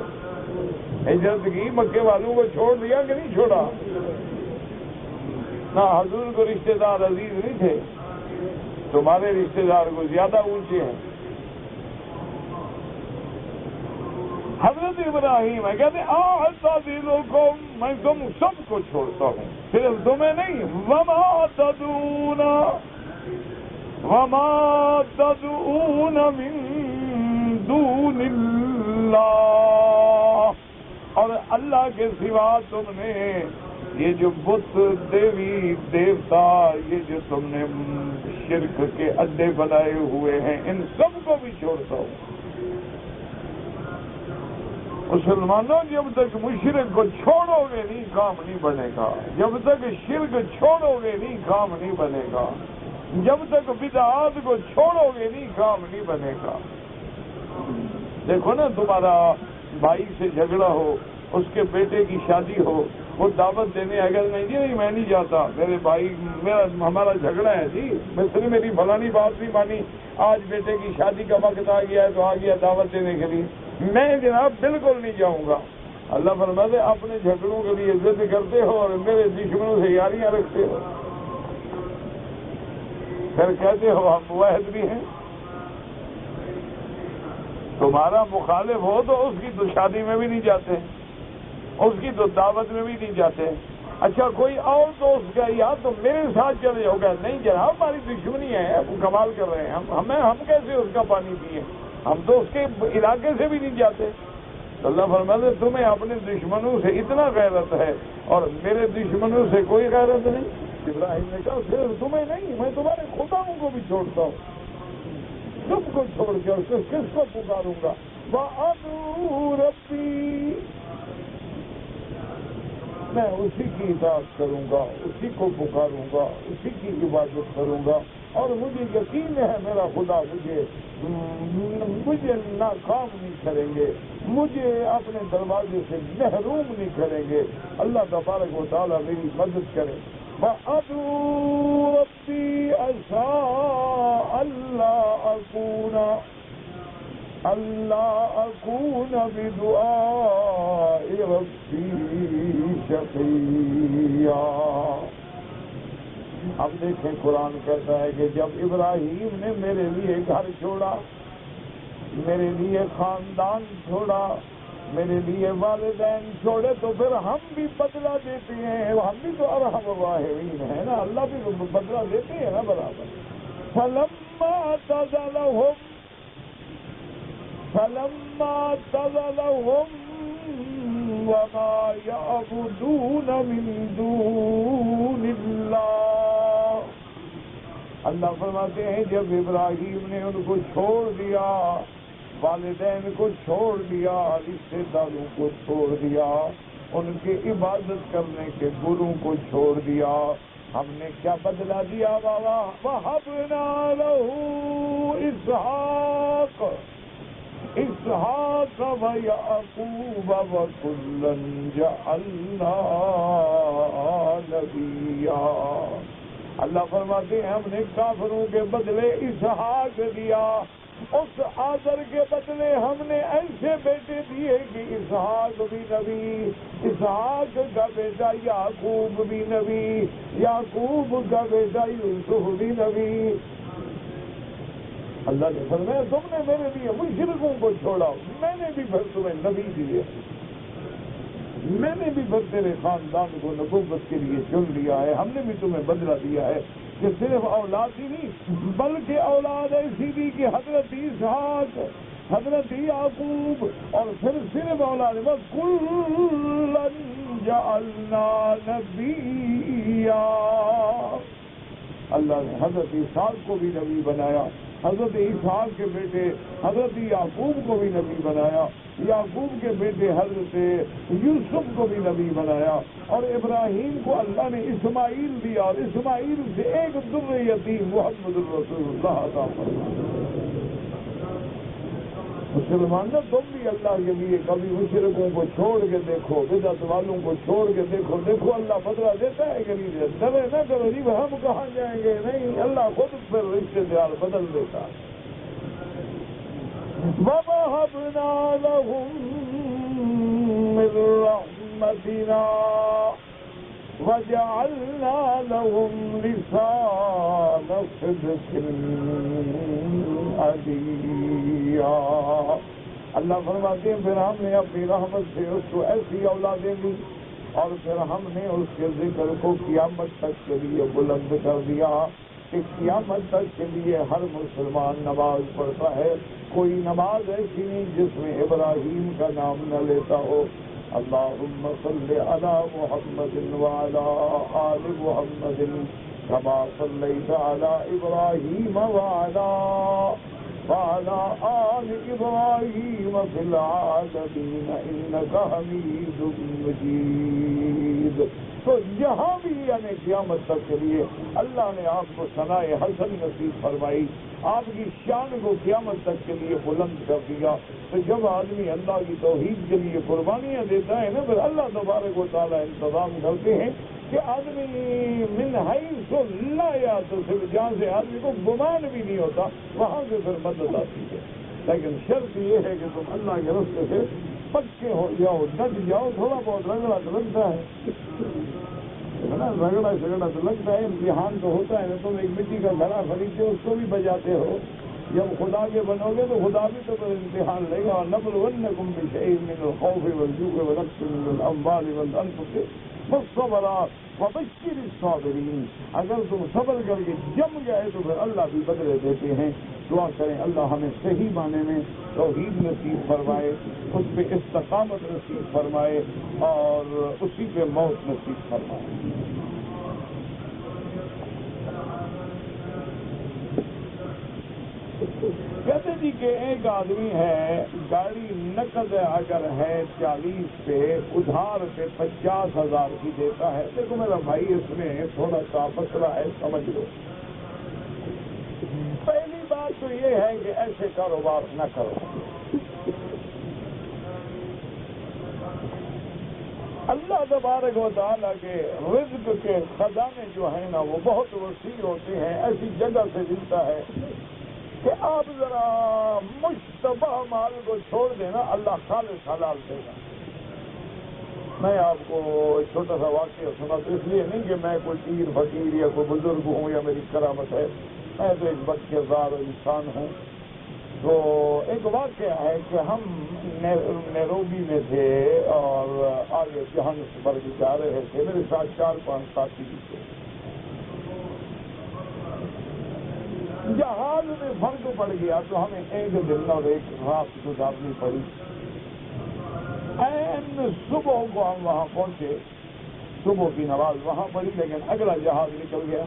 ہجرت کی، مکے والوں کو چھوڑ دیا کہ نہیں چھوڑا؟ نہ حضور کو رشتے دار عزیز نہیں تھے، تمہارے رشتے دار کو زیادہ اونچے ہیں۔ حضرت ابراہیم ہے، کہتے اعتزلکم، میں تم سب کو چھوڑتا ہوں، صرف تمہیں نہیں۔ وما تدعون من دون اللہ، اور اللہ کے سوا تم نے یہ جو بت دیوی دیوتا، یہ جو تم نے شرک کے اڈے بنائے ہوئے ہیں، ان سب کو بھی چھوڑتا ہوں۔ مسلمانوں، جب تک مشرک کو چھوڑو گے نہیں کام نہیں بنے گا، جب تک شرک چھوڑو گے نہیں کام نہیں بنے گا، جب تک بدعات کو چھوڑو گے نہیں کام نہیں بنے گا۔ دیکھو نا، تمہارا بھائی سے جھگڑا ہو، اس کے بیٹے کی شادی ہو، وہ دعوت دینے اگر نہیں جی نہیں میں نہیں جاتا، میرے بھائی ہمارا جھگڑا ہے جی، مصری میری فلانی بات نہیں مانی، آج بیٹے کی شادی کا وقت آ گیا ہے تو آ گیا دعوت دینے کے لیے، میں جناب بالکل نہیں جاؤں گا۔ اللہ فرماتے اپنے جھگڑوں کے لیے ضد کرتے ہو اور میرے دشمنوں سے یاریاں رکھتے ہو، پھر کہتے ہو ہم واحد بھی ہیں۔ تمہارا مخالف ہو تو اس کی تو شادی میں بھی نہیں جاتے، اس کی تو دعوت میں بھی نہیں جاتے۔ اچھا کوئی اور دوست گیا یا تو میرے ساتھ چلے ہو گیا، نہیں جناب ہماری دشمنی ہے، کمال کر رہے ہیں، ہم کیسے اس کا پانی پیئیں، ہم تو اس کے علاقے سے بھی نہیں جاتے۔ تو اللہ فرماتے تمہیں اپنے دشمنوں سے اتنا غیرت ہے اور میرے دشمنوں سے کوئی غیرت نہیں۔ ابراہیم نے کہا صرف تمہیں نہیں، میں تمہارے خداؤں کو بھی چھوڑتا ہوں، سب کو چھوڑ کے اور کس کو پکاروں گا؟ وَأَدْعُو رَبِّي، میں اسی کی اطاعت کروں گا، اسی کو پکاروں گا، اسی کی عبادت کروں گا، اور مجھے یقین ہے میرا خدا مجھے ناکام نہیں کریں گے، مجھے اپنے دروازے سے محروم نہیں کریں گے۔ اللہ تبارک و تعالیٰ میری مدد کرے۔ وَأَدْعُو رَبِّي عَسَىٰ أَلَّا أَكُونَ بِدُعَاءِ رَبِّي شَقِيًّا۔ اب دیکھیں قرآن کہتا ہے کہ جب ابراہیم نے میرے لیے گھر چھوڑا، میرے لیے خاندان چھوڑا، میرے لیے والدین چھوڑے، تو پھر ہم بھی بدلہ دیتے ہیں، ہم بھی تو ارحم الراحمین ہیں نا، اللہ بھی بدلہ دیتے ہیں نا برابر۔ فَلَمَّا اعْتَزَلَهُمْ وَمَا يَعْبُدُونَ مِن دُونِ اللَّهِ، اللہ فرماتے ہیں جب ابراہیم نے ان کو چھوڑ دیا، والدین کو چھوڑ دیا، رشتے داروں کو چھوڑ دیا، ان کی عبادت کرنے کے گرو کو چھوڑ دیا، ہم نے کیا بدلہ دیا بابا؟ وَهَبْنَا لَهُ إِسْحَاقَ وَيَعْقُوبَ وَكُلًّا جَعَلْنَا نَبِيًّا۔ اللہ فرماتے ہیں ہم نے کافروں کے بدلے اسحاق دیا، اس آزر کے بدلے ہم نے ایسے بیٹے دیے کہ اسحاق بھی نبی، اسحاق کا بیٹا یعقوب بھی نبی، یعقوب کا بیٹا یوسف بھی نبی۔ اللہ نے فرمایا تم نے میرے لیے مشرکوں کو چھوڑا، میں نے بھی پھر تمہیں نبی دیے، میں نے بھی پھر تیرے خاندان کو نبوت کے لیے چن لیا ہے، ہم نے بھی تمہیں بدلہ دیا ہے کہ صرف اولاد ہی نہیں بلکہ اولاد ایسی بھی کہ حضرت اسحاق، حضرت یعقوب، اور پھر صرف اولاد وَكُلًّا جَعَلْنَا نَبِيًّا۔ اللہ نے حضرت اسحاق کو بھی نبی بنایا، حضرت اسحاق کے بیٹے حضرت یعقوب کو بھی نبی بنایا، یعقوب کے بیٹے حضرت یوسف کو بھی نبی بنایا، اور ابراہیم کو اللہ نے اسماعیل دیا، اور اسماعیل سے ایک در یتیم محمد الرسول اللہ عطا فرمایا۔ مسلمانوں تم بھی اللہ کے لیے کبھی مشرکوں کو چھوڑ کے دیکھو، بدعت والوں کو چھوڑ کے دیکھو، دیکھو اللہ بدلہ دیتا ہے کہ نہیں دیتا؟ ڈرے نہ کرو جی ہم کہاں جائیں گے، نہیں، اللہ خود پھر رشتے دار بدل دیتا۔ وَوَهَبْنَا لَهُم مِّن رَّحْمَتِنَا وَجَعَلْنَا لَهُمْ لِسَانَ صِدْقٍ عَلِيًّا۔ اللہ فرماتے ہیں پھر ہم نے اپنی رحمت سے اس کو ایسی اولادیں دی اور پھر ہم نے اس کے ذکر کو قیامت تک کے لیے بلند کر دیا کہ قیامت تک کے لیے ہر مسلمان نماز پڑھتا ہے، کوئی نماز ایسی نہیں جس میں ابراہیم کا نام نہ لیتا ہو۔ اللہم صلی علی محمد وعلی آل محمد کما صلیت علی ابراہیم وعلی آل ابراہیم فی العالمین انک حمید مجید۔ تو یہاں بھی یعنی قیامت تک کے لیے اللہ نے آپ کو ثناء حسن نصیب فرمائی، آپ کی شان کو قیامت تک کے لیے بلند کر دیا۔ تو جب آدمی اللہ کی توحید کے لیے قربانیاں دیتا ہے نا، پھر اللہ تبارک و تعالیٰ انتظام کرتے ہیں کہ آدمی من حیث لا یحتسب، جہاں سے آدمی کو گمان بھی نہیں ہوتا وہاں سے پھر مدد آتی ہے۔ لیکن شرط یہ ہے کہ تم اللہ کے راستے سے پکے ہو جاؤ، ڈٹ جاؤ۔ تھوڑا بہت رگڑا تو لگتا ہے نا، رگڑا شگڑا تو لگتا ہے، امتحان تو ہوتا ہے نا۔ تم ایک مٹی کا گھڑا خریدتے ہو، اس کو بھی بجاتے ہو، جب خدا کے بنو گے تو خدا بھی تو امتحان لے گا۔ نبلونکم بشیء من الخوف والجوع ونقص من الاموال والانفس والثمرات وبشر الصابرین۔ اگر تم صبر کر کے جم گئے تو پھر اللہ بھی بدلے دیتے ہیں۔ دعا کریں اللہ ہمیں صحیح معنی میں توحید نصیب فرمائے، اس پہ استقامت نصیب فرمائے اور اسی پہ موت نصیب فرمائے۔ کہتے جی کہ ایک آدمی ہے، گاڑی نقد اگر ہے 40 پہ، ادھار پہ 50,000 کی دیتا ہے۔ دیکھو میرا بھائی اس میں تھوڑا سا مسئلہ ہے، سمجھ لو۔ پہلی بات تو یہ ہے کہ ایسے کاروبار نہ کرو۔ اللہ تبارک و تعالیٰ کے رزق کے خزانے جو ہیں نا وہ بہت وسیع ہوتے ہیں، ایسی جگہ سے ملتا ہے کہ آپ ذرا مشتبہ مال کو چھوڑ دینا، اللہ خالص حلال دے گا۔ میں آپ کو ایک چھوٹا سا واقعہ سنا، تو اس لیے نہیں کہ میں کوئی پیر فقیر یا کوئی بزرگ ہوں یا میری کرامت ہے، میں تو ایک بدکردار انسان ہوں۔ تو ایک واقعہ ہے کہ ہم نیروبی میں تھے اور آگے جوہانسبرگ جا رہے تھے، میرے ساتھ 4-5 ساتھی بھی تھے۔ جہاز میں فرق پڑ گیا تو ہمیں ایک دن اور ایک رات گزارنی پڑی۔ این صبح کو ہم وہاں پہنچے، صبح کی نماز وہاں پڑی، لیکن اگلا جہاز نکل گیا۔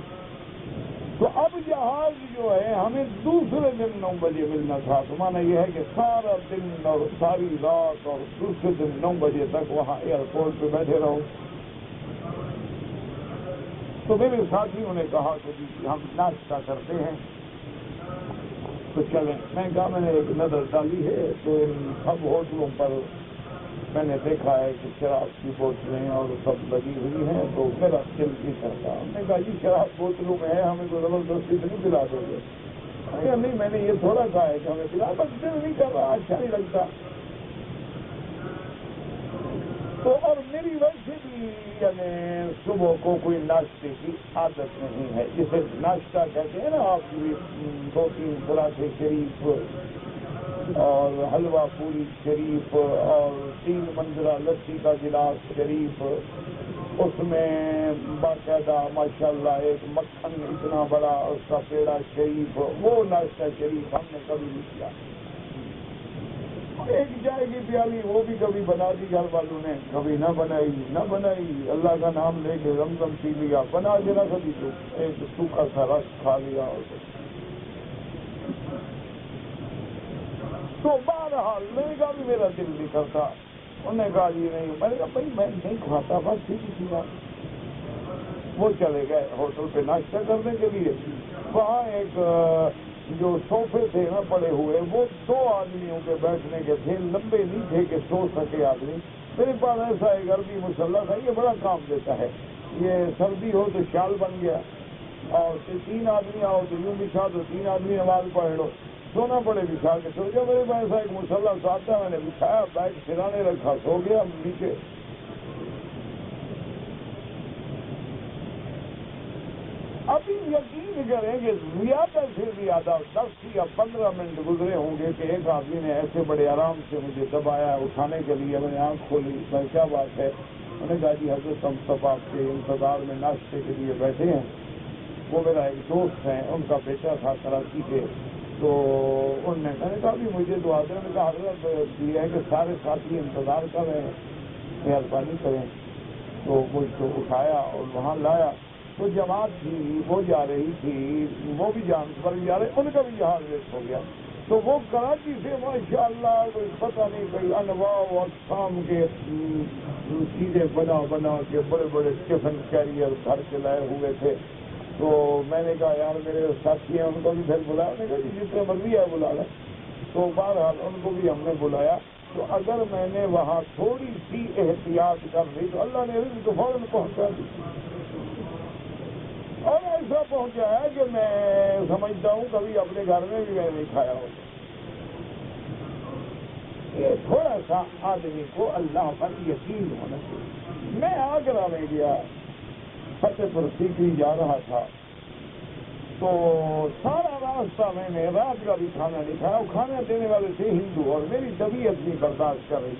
تو اب جہاز جو ہے ہمیں دوسرے دن 9 بجے ملنا تھا۔ تو مانا یہ ہے کہ سارا دن اور ساری رات اور دوسرے دن 9 بجے تک وہاں ایئرپورٹ پہ بیٹھے رہو۔ تو میرے ساتھیوں نے کہا کہ جی ہم ناشتہ کرتے ہیں تو چلیں۔ میں کہا میں نے ایک نظر ڈالی ہے تو ان سب ہوٹلوں پر میں نے دیکھا ہے کہ شراب کی بوتلیں اور سب لگی ہوئی ہیں، تو میرا دل نہیں کرتا۔ ہم نے کہا یہ شراب بوتلوں میں ہے، ہمیں تو زبردستی سے نہیں پلا دو گے؟ نہیں، میں نے یہ تھوڑا کہا ہے کہ ہمیں پلا، بس دل نہیں کر رہا، اچھا نہیں لگتا۔ تو اور میری ویسے بھی یعنی صبح کو کوئی ناشتے کی عادت نہیں ہے، جسے ناشتہ کہتے ہیں نا آپ کی 2-3 پراٹھے شریف اور حلوہ پوری شریف اور 3 منزلہ لسی کا گلاس شریف، اس میں باقاعدہ ماشاءاللہ ایک مکھن اتنا بڑا اس کا پیڑا شریف، وہ ناشتہ شریف ہم نے کبھی نہیں کیا۔ ایک چائے کی پیالی وہ بھی کبھی بنا دی گھر والوں نے، کبھی نہ بنائی، اللہ کا نام لے کے زمزم پی لیا، بنا کے نہ کبھی تو ایک سوکھا سا رس کھا لیا۔ تو بہرحال میں نے کہا بھی میرا دل نہیں کرتا۔ انہوں نے کہا جی نہیں، میں نے کہا بھائی میں نہیں کھاتا، بس ٹھیک سی بات۔ وہ چلے گئے ہوٹل پہ ناشتہ کرنے کے لیے۔ وہاں ایک جو صوفے تھے نا پڑے ہوئے، وہ 2 آدمیوں کے بیٹھنے کے تھے، لمبے نہیں تھے کہ سو سکے آدمی۔ میرے پاس ایسا ایک عربی مسلح تھا، یہ بڑا کام دیتا ہے، یہ سردی ہو تو شال بن گیا، اور 3 آدمی آؤ تو یوں بچھا دو، 3 آدمی نماز پڑھ لو۔ سونا پڑے بچھا کے سو گیا. میرے پاس ایک مسلح ساتھ تھا, میں نے بچھایا, بیگ سرانے رکھا, سو گیا نیچے. ابھی یقین کریں کہ زیادہ سے زیادہ 10 یا 15 منٹ گزرے ہوں گے کہ ایک آدمی نے ایسے بڑے آرام سے مجھے دبایا اٹھانے کے لیے. میں نے آنکھ کھولی, میں کیا بات ہے؟ میں نے کہا جی حضرت ہم سب آپ کے انتظار میں ناشتے کے لیے بیٹھے ہیں. وہ میرا ایک دوست ہے, ان کا بیٹا تھا کراچی کے, تو انہوں نے کہا بھی مجھے دعا دیں. انہوں نے کہا حضرت یہ ہے کہ سارے ساتھی انتظار کر رہے ہیں, مہربانی کریں. تو مجھ کو اٹھایا اور وہاں لایا. تو جماعت تھی وہ جا رہی تھی, وہ بھی جان پر جا رہے, ان کا بھی جہاز ویسٹ ہو گیا. تو وہ کراچی سے ماشاءاللہ کوئی پتہ نہیں کوئی انواع و اقسام کے چیزیں بنا کے بڑے بڑے ٹفن کیریئر گھر کے لائے ہوئے تھے. تو میں نے کہا یار میرے ساتھی ہیں, ان کو بھی پھر بلایا. میں نے کہا جی جتنے مرضی ہے بلا لیں. تو بہرحال ان کو بھی ہم نے بلایا. تو اگر میں نے وہاں تھوڑی سی احتیاط کر لی تو اللہ نے رزق فوراً پہنچا دی. اور ایسا پہنچا ہے کہ میں سمجھتا ہوں کبھی اپنے گھر میں بھی میں نہیں کھایا ہوگا. یہ تھوڑا سا آدمی کو اللہ پر یقین ہونا چاہیے. میں آگرہ میں گیا, فتح پور سیکری جا رہا تھا, تو سارا راستہ میں نے رات کا بھی کھانا نہیں کھایا. وہ کھانا دینے والے تھے ہندو, اور میری طبیعت نہیں برداشت کر رہی.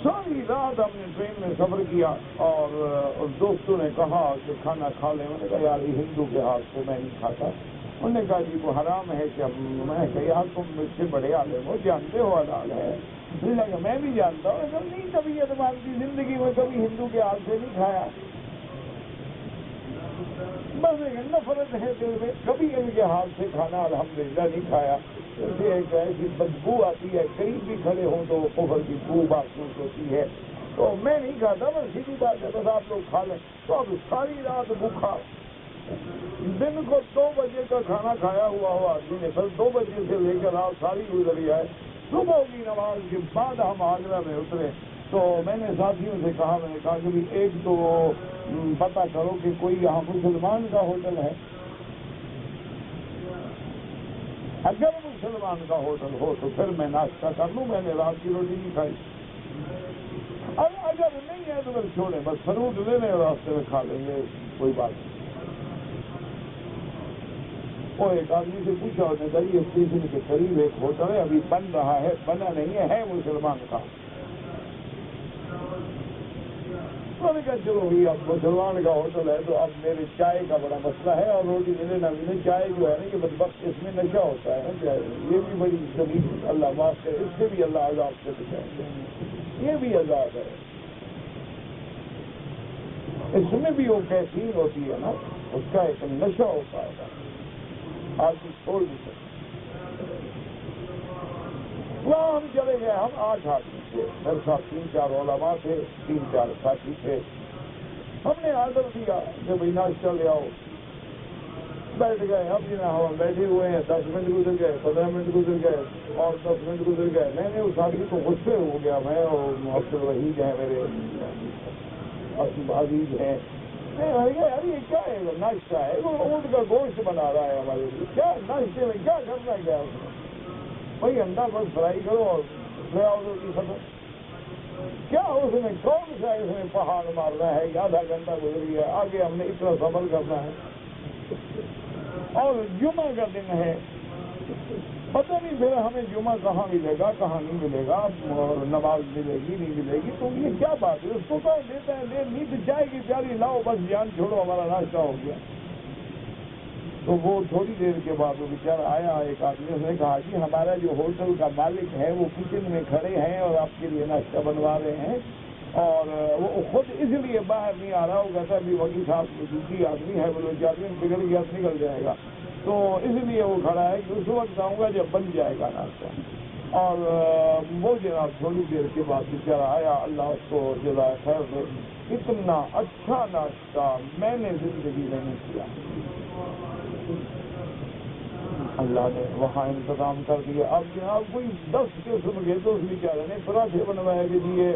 ساری رات ہم نے ٹرین میں سفر کیا, اور دوستوں نے کہا کہ کھانا کھا لیں. انہوں نے کہا یار یہ ہندو کے ہاتھ سے میں نہیں کھاتا. انہوں نے کہا جی وہ حرام ہے کہ میں کہا یار تم مجھ سے بڑے عالم ہو, جانتے ہو حلال ہے. میں بھی جانتا ہوں, نہیں طبیعت مانتی, زندگی میں کبھی ہندو کے ہاتھ سے نہیں کھایا. بس نفرت ہے دل میں, کبھی ان کے ہاتھ سے کھانا الحمدللہ نہیں کھایا. اسے ایک ایسی بدبو آتی ہے, قریب بھی کھڑے ہوں تو کفر کی بو محسوس ہوتی ہے. تو میں نہیں کھاتا, بس سیدھی بات ہے, بس آپ لوگ کھا لیں. تو اب ساری رات بھوکھا, دن کو 2 بجے کا کھانا کھایا ہوا آدمی نے, بس 2 بجے سے لے کر رات ساری گزری ہے. صبح کی نماز کے بعد ہم آگرہ میں اترے. تو میں نے ساتھیوں سے کہا, میں نے کہا کہ ایک تو پتہ کرو کہ کوئی یہاں مسلمان کا ہوٹل ہے. اگر مسلمان کا ہوٹل ہو تو پھر میں ناشتہ کر لوں, میں نے رات کی روٹی نہیں کھائی. اور اگر نہیں ہے تو پھر چھوڑیں, بس فروٹ لے لیں, راستے میں کھا لیں گے, کوئی بات نہیں. وہ ایک آدمی سے پوچھا, انہوں نے کہا یہ اسٹیشن کے قریب ایک ہوٹل ہے, ابھی بن رہا ہے, بنا نہیں ہے مسلمان کا. میں نے کہا چلو بھائی اب مسلمان کا ہوٹل ہے تو اب میرے چائے کا بڑا مسئلہ ہے, اور روٹی ملے نہ ملے, چائے جو ہے نا کہ بس وقت اس میں نشہ ہوتا ہے نا, یہ بھی بڑی شدید, اللہ معاف کرے, اس سے بھی اللہ عذاب سے بچائے, یہ بھی عذاب ہے. اس میں بھی وہ کیفین ہوتی ہے نا, اس کا ایک نشہ ہوتا ہے, آدمی چھوڑ نہیں سکتا. وہاں ہم چلے گئے, ہم 8 آدمی تھے, میرے ساتھ 3-4 علماء تھے, 3-4 ساتھی تھے. ہم نے آرڈر دیا کہ بھائی ناشتہ لے آؤ. بیٹھ گئے, اب جی ہم بیٹھے ہوئے ہیں, 10 منٹ گزر گئے, 15 منٹ گزر گئے, اور 10 منٹ گزر گئے. میں نے اس آدمی کو غصے ہو گیا, میں اور عبد الوحید ہیں میرے عزیز ہیں, یار یہ کیا ہے, ناشتہ ہے, وہ اونٹ کا گوشت بنا رہا ہے ہمارے لیے, کیا ناشتے میں کیا کرنا کیا ہے, بھائی انڈا بس فرائی کرو اور لے آؤ روٹی ختم. کیا اس میں کون سا اس میں پہاڑ مارنا ہے, آدھا گھنٹہ گزر گیا, آگے ہم نے اتنا صبر کرنا ہے. اور جمعہ کا دن ہے, پتہ نہیں پھر ہمیں جمعہ کہاں ملے گا کہاں نہیں ملے گا, اور نماز ملے گی نہیں ملے گی. تو یہ کیا بات ہے, اس کو کہاں دیتا ہے, دیر نیند چائے کی پیاری لاؤ, بس جان چھوڑو, ہمارا ناشتہ ہو گیا. تو وہ تھوڑی دیر کے بعد وہ بیچارہ آیا, ایک آدمی, اس نے کہا جی ہمارا جو ہوٹل کا مالک ہے وہ کچن میں کھڑے ہیں اور آپ کے لیے ناشتہ بنوا رہے ہیں, اور وہ خود اس لیے باہر نہیں آ رہا, وہ کہتا ہے ابھی وکیل صاحب دوسری آدمی ہے, بلوچ آدمی بگڑ گیا نکل جائے گا, تو اس لیے وہ کھڑا ہے کہ اس وقت آؤں گا جب بن جائے گا ناشتہ. اور وہ جناب تھوڑی دیر کے بعد بیچارہ آیا, اللہ اس کو جزائے خیر دے, اتنا اچھا ناشتہ میں نے زندگی میں نہیں کیا. اللہ نے وہاں انتظام کر دیا. اب جناب کوئی 10 قسم کے تو اس بیچارے نے پراٹھے بنوائے کہ جی یہ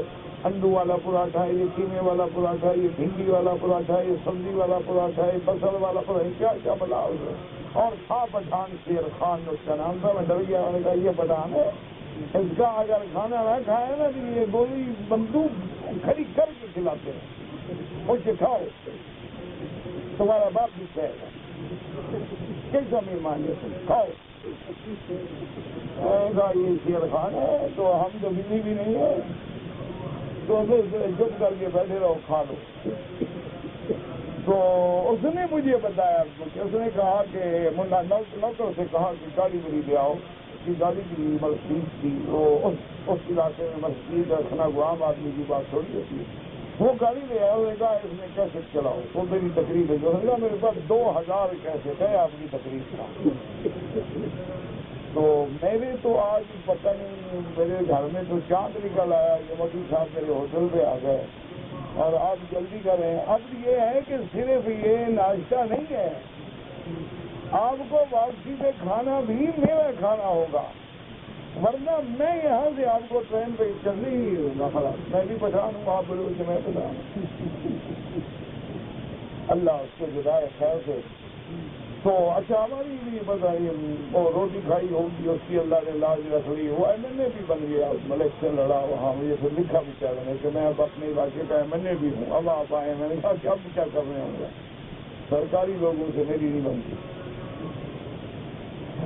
انڈو والا پراٹھا ہے, یہ قیمے والا پراٹھا ہے, یہ بھنڈی والا پراٹھا ہے, یہ سبزی والا پراٹھا ہے, بصل والا پراٹھا, کیا کیا بنا اس میں. اور تھا پٹھان شیر خان اس کا نام تھا. میں ڈر گیا, میں نے کہا یہ پٹھان ہے, اس کا اگر کھانا نہ کھائے نا تو یہ گولی بندوق کھڑی کر کے کھلاتے ہیں, مجھے کھاؤ تمہارا باپ بھی کہے گا کیسا مہمان ہے تم, کھاؤ. یہ شیر خان ہے تو ہم تو بلی بھی نہیں ہے, تو چپ کر کے بیٹھے رہو, کھا لو. تو اس نے مجھے بتایا, اس نے کہا کہ منا نوکر سے کہا کہ گاڑی میری لے آؤ. اس کی گاڑی کی مرسیڈ تھی, تو اس علاقے میں مرسیڈ رکھنا کو عام آدمی کی بات تھوڑی ہوتی ہے. وہ گاڑی لے آیا, اس نے کہا اس میں کیسے چلاؤ, تو میری تقریب ہے. جو ہے نا میرے پاس 2000 کیسے ہے آپ کی تقریب کا. تو میرے تو آج پتہ نہیں, میرے گھر میں تو چاند نکل آیا کہ مودی صاحب میرے ہوٹل پہ آ گئے اور آپ جلدی کریں. اب یہ ہے کہ صرف یہ ناشتہ نہیں ہے, آپ کو واپسی پہ کھانا بھی میرا کھانا ہوگا, ورنہ میں یہاں سے آپ کو ٹرین پہ چل نہیں ہوں گا. خلاص میں بھی پٹھان ہوں, آپ بولو کہ میں پٹھان ہوں. اللہ اس کو جدائے خیر سے. تو اچھا ہماری بھی بتائیے, وہ روٹی کھائی ہوگی, اس کی اللہ نے لاج رکھ لی. وہ ایم این اے بھی بن گیا, الیکشن لڑا. وہاں مجھے پھر لکھا بھی چاہ رہے ہیں کہ میں اب اپنے علاقے کا ایم این اے بھی ہوں, اب آپ آئے. میں نے کہا کہ اب کیا کر رہے ہوں گے, سرکاری لوگوں سے میری نہیں بنتی.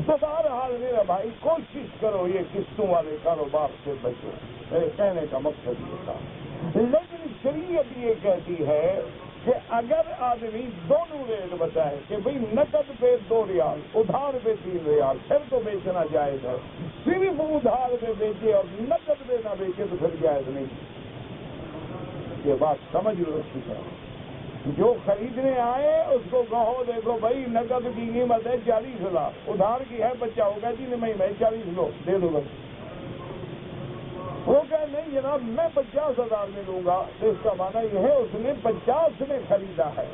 تو بہرحال میرا بھائی کوشش کرو یہ قسطوں والے کاروبار سے بچو, میرے کہنے کا مقصد یہ تھا. لیکن شریعت یہ کہتی ہے کہ اگر آدمی دونوں ریٹ بتائے کہ بھئی نقد پہ 2 ریال, ادھار پہ 3 ریال, پھر تو بیچنا جائز ہے. صرف ادھار پہ بیچے اور نقد پہ نہ بیچے تو پھر جائز نہیں. یہ بات سمجھ لو اچھی طرح. جو خریدنے آئے اس کو کہو دیکھو بھائی نقد کی قیمت ہے 40,000, ادھار کی ہے بچہ ہوگا جی نہیں میں 40 لو دے دو بس. وہ کہے نہیں جناب میں 50,000 میں لوں گا, تو اس کا معنی یہ ہے اس نے 50 میں خریدا ہے.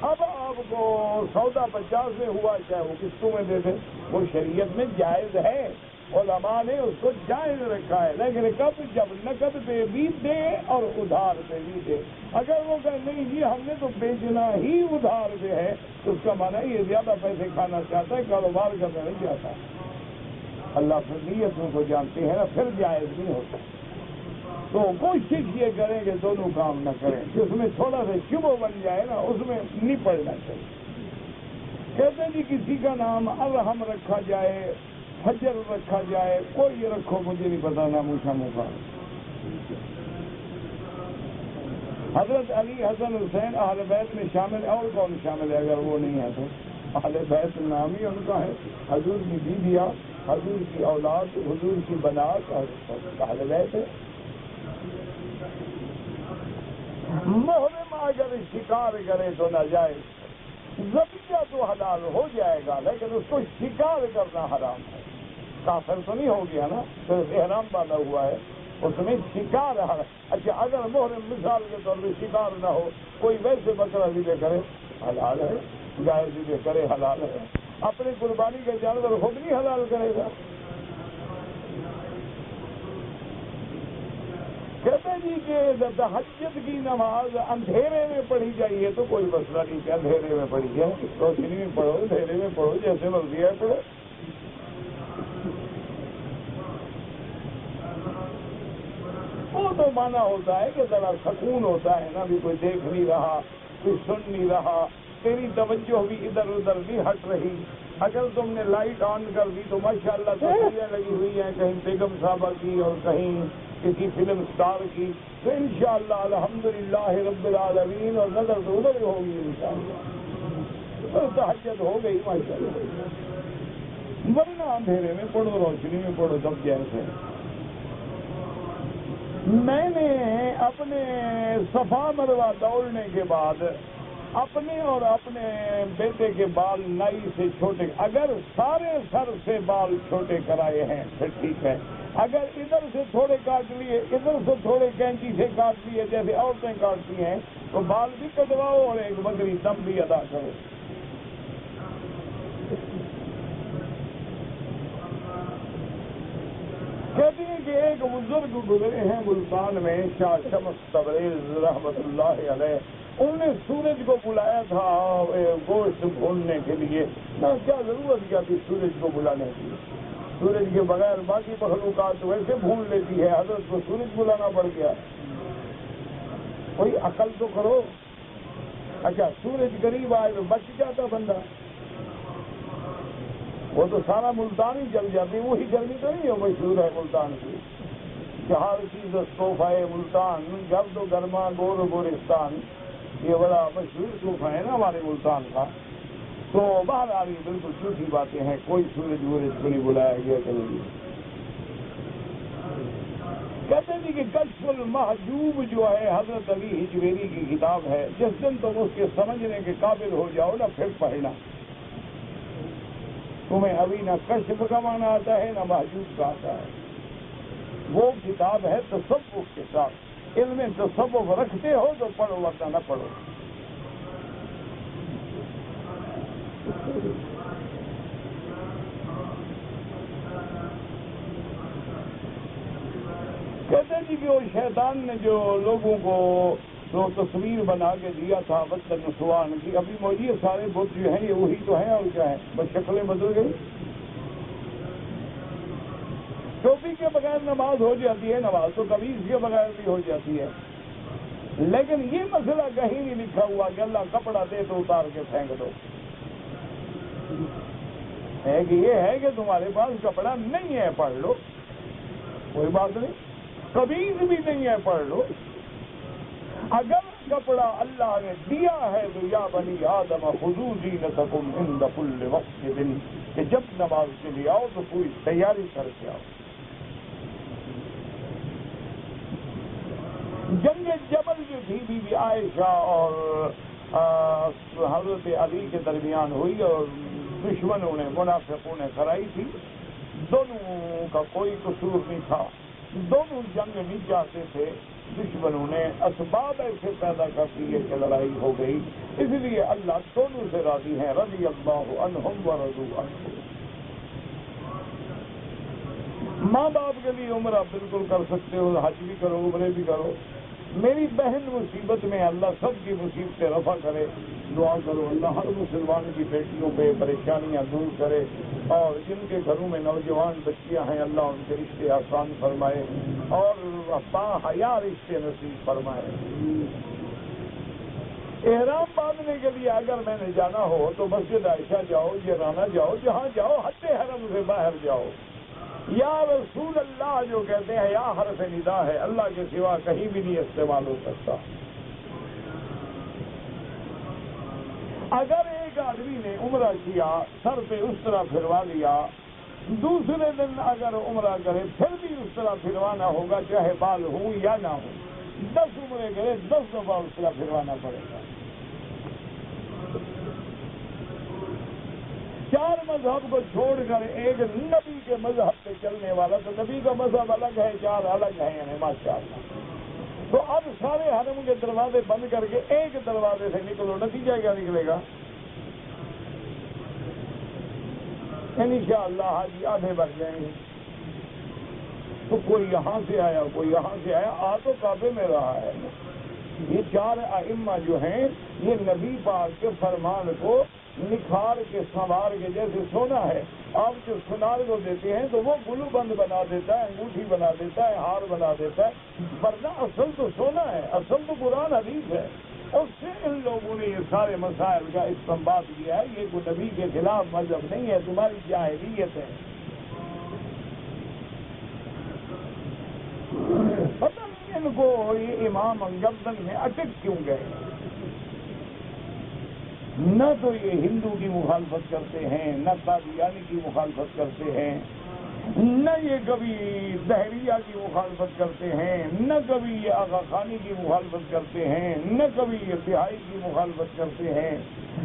اب آپ کو سودا 50 میں ہوا, چاہے وہ قسطوں میں دے دے, وہ شریعت میں جائز ہے. علماء نے اس کو جائز رکھا ہے, لیکن کب, جب نقد پہ بھی دے اور ادھار پہ بھی دے. اگر وہ کہے نہیں جی ہم نے تو بیچنا ہی ادھار پہ ہے, تو اس کا معنی یہ زیادہ پیسے کھانا چاہتا ہے, کاروبار کرنا نہیں چاہتا. اللہ پھر نیتوں کو جانتے ہیں نا, پھر جائز نہیں ہوتا. تو کوشش یہ کریں کہ دونوں کام نہ کریں. جس میں تھوڑا سا شبہ بن جائے نا اس میں نہیں پڑنا چاہیے. کہتے ہیں جی کسی کا نام ارحم رکھا جائے, حجر رکھا جائے, کوئی رکھو مجھے نہیں پتا ناموں شاموں کا. حضرت علی حسن حسین اہل بیت میں شامل ہے, اور کون شامل ہے اگر وہ نہیں ہے تو؟ اہل بیت نام ہی ان کا ہے. حضور کی بیویاں, حضور کی اولاد, حضور کی بنات اہل بیت ہے. محرم اگر شکار کرے تو ناجائز, ذبیحہ تو حلال ہو جائے گا, لیکن اس کو شکار کرنا حرام ہے. کافر تو نہیں ہو گیا نا, صرف احرام باندھا ہوا ہے, اس میں شکار حرام. اچھا اگر محرم مثال کے طور پہ شکار نہ ہو, کوئی ویسے بکرا بھی لے کرے حلال ہے, گائے بھی لے کرے حلال ہے. اپنی قربانی کے جانور خود نہیں حلال کرے گا. کہتے جی کہ تہجد کی نماز اندھیرے میں پڑھی جائیے, تو کوئی مسئلہ نہیں کہ اندھیرے میں پڑھی جائے, روشنی میں پڑھو, اندھیرے میں پڑھو, جیسے مرضی ہے پڑھو. وہ تو مانا ہوتا ہے کہ ذرا سکون ہوتا ہے نا, بھی کوئی دیکھ نہیں رہا, کوئی سن نہیں رہا, تیری توجہ بھی ادھر ادھر نہیں ہٹ رہی. اگر تم نے لائٹ آن کر دی تو ماشاءاللہ تصویریں لگی ہوئی ہیں, کہیں بیگم صاحبہ کی اور کہیں کسی فلم سٹار کی, تو انشاءاللہ الحمدللہ رب العالمین, اور نظر تو ادھر ہوگی انشاءاللہ, تو تہجد ہو گئی ماشاءاللہ. ورنہ اندھیرے میں پڑھو, روشنی میں پڑھو, سب جیسے. میں نے اپنے صفا مروا دوڑنے کے بعد اپنے اور اپنے بیٹے کے بال نائی سے چھوٹے, اگر سارے سر سے بال چھوٹے کرائے ہیں پھر ٹھیک ہے. اگر ادھر سے تھوڑے کاٹ لیے, ادھر سے تھوڑے کینچی سے کاٹ لیے جیسے عورتیں کاٹتی ہیں, تو بال بھی کٹواؤ اور ایک بکری دم بھی ادا کرو. ایک بزرگ گزرے ہیں ملتان میں، شاہ شمس تبریز رحمت اللہ علیہ، انہوں نے سورج کو بلایا تھا گوشت بھوننے کے لیے. کیا ضرورت کیا تھی سورج کو بلانے کی؟ سورج کے بغیر باقی مخلوقات ویسے بھون لیتی ہے، حضرت کو سورج بلانا پڑ گیا. کوئی عقل تو کرو. اچھا سورج قریب آئے تو بچ جاتا بندہ، وہ تو سارا ملتان ہی جل جاتی. وہی گرمی تو نہیں ہے مشہور ہے ملتان کی کہ ہر چیز صوفہ ہے ملتان، گرد و گرما گور گورستان، یہ بڑا مشہور صوفہ ہے نا ہمارے ملتان کا. تو باہر آ رہی بالکل جھوٹی باتیں ہیں، کوئی سورج وورج کو نہیں بلایا گیا. چلو کہتے ہیں کہ کشف المحجوب جو ہے حضرت علی حجویری کی کتاب ہے، جس دن تم اس کے سمجھنے کے قابل ہو جاؤ نا پھر پڑھنا. تمہیں ابھی نہ کشف کا معنی آتا ہے نہ محجوب کا آتا ہے. وہ کتاب ہے تصوف کے ساتھ، علم تصوف رکھتے ہو تو پڑھو ورنہ نہ پڑھو. کہتے ہیں کہ وہ شیطان نے جو لوگوں کو تو تصویر بنا کے دیا تھا بد نسوان کی، ابھی موجود سارے بت جو ہیں یہ وہی تو ہیں اور کیا ہے، بس شکلیں بدل گئی. ٹوپی کے بغیر نماز ہو جاتی ہے، نماز تو قمیض کے بغیر بھی ہو جاتی ہے. لیکن یہ مسئلہ کہیں نہیں لکھا ہوا کہ اللہ کپڑا دے تو اتار کے پھینک دو. ہے کہ یہ ہے کہ تمہارے پاس کپڑا نہیں ہے پڑھ لو، کوئی بات نہیں. قمیض بھی نہیں ہے پڑھ لو. اگر کپڑا اللہ نے دیا ہے تو یا بنی آدم خذوا زینتکم عند کل مسجد، کہ جب نماز کے لیے آؤ تو پوری تیاری کر کے آؤ. جنگ جبل جو تھی بی بی عائشہ اور حضرت علی کے درمیان ہوئی اور دشمنوں نے منافقوں نے کرائی تھی. دونوں کا کوئی قصور نہیں تھا، دونوں جنگ نہیں چاہتے تھے. دشمنوں نے اسباب ایسے پیدا کر دیے کہ لڑائی ہو گئی. اس لیے اللہ دونوں سے راضی ہیں، رضی اللہ عنہم ورضوا عنہ. ماں باپ کے لیے عمرہ بالکل کر سکتے ہو، حج بھی کرو عمرے بھی کرو. میری بہن مصیبت میں اللہ سب کی مصیبتیں رفع کرے. دعا کرو اللہ ہر مسلمان کی بیٹیوں پہ پریشانیاں دور کرے، اور جن کے گھروں میں نوجوان بچیاں ہیں اللہ ان کے رشتے آسان فرمائے اور باحیا رشتے نصیب فرمائے. احرام باندھنے کے لیے اگر میں نے جانا ہو تو مسجد عائشہ جاؤ، جیرانہ جاؤ، جہاں جاؤ حد حرم سے باہر جاؤ. یا رسول اللہ جو کہتے ہیں یا حرف ندا ہے، اللہ کے سوا کہیں بھی نہیں استعمال ہو سکتا. اگر ایک آدمی نے عمرہ کیا، سر پہ اس طرح پھروا لیا، دوسرے دن اگر عمرہ کرے پھر بھی اس طرح پھروانا ہوگا، چاہے بال ہوں یا نہ ہوں. 10 عمرے کرے 10 دفعہ اس طرح پھروانا پڑے گا. 4 مذہب کو چھوڑ کر ایک نبی کے مذہب پہ چلنے والا، تو نبی کا مذہب الگ ہے، 4 الگ ہیں، یعنی ماشاءاللہ. تو اب سارے حرم کے دروازے بند کر کے ایک دروازے سے نکلو، نتیجہ کیا نکلے گا؟ انشاءاللہ حاجی آدھے بن جائیں گے. تو کوئی یہاں سے آیا کوئی یہاں سے آیا، آ تو کعبے میں رہا ہے. یہ 4 ائمہ جو ہیں یہ نبی پاک کے فرمان کو نکھار کے سنوار کے، جیسے سونا ہے آپ جو سنار کو دیتے ہیں تو وہ گلو بند بنا دیتا ہے، انگوٹھی بنا دیتا ہے، ہار بنا دیتا ہے، ورنہ اصل تو سونا ہے، اصل تو قرآن حدیث ہے. اس سے ان لوگوں نے یہ سارے مسائل کا استنباط کیا ہے. یہ کوئی نبی کے خلاف مذہب نہیں ہے، تمہاری جاہلیت ہے. پتہ نہیں ان کو یہ امام گردن میں اٹک کیوں گئے. نہ تو یہ ہندو کی مخالفت کرتے ہیں، نہ قادیانی کی مخالفت کرتے ہیں، نہ یہ کبھی دہریہ کی مخالفت کرتے ہیں، نہ کبھی یہ آغا خانی کی مخالفت کرتے ہیں، نہ کبھی یہ تہائی کی مخالفت کرتے ہیں،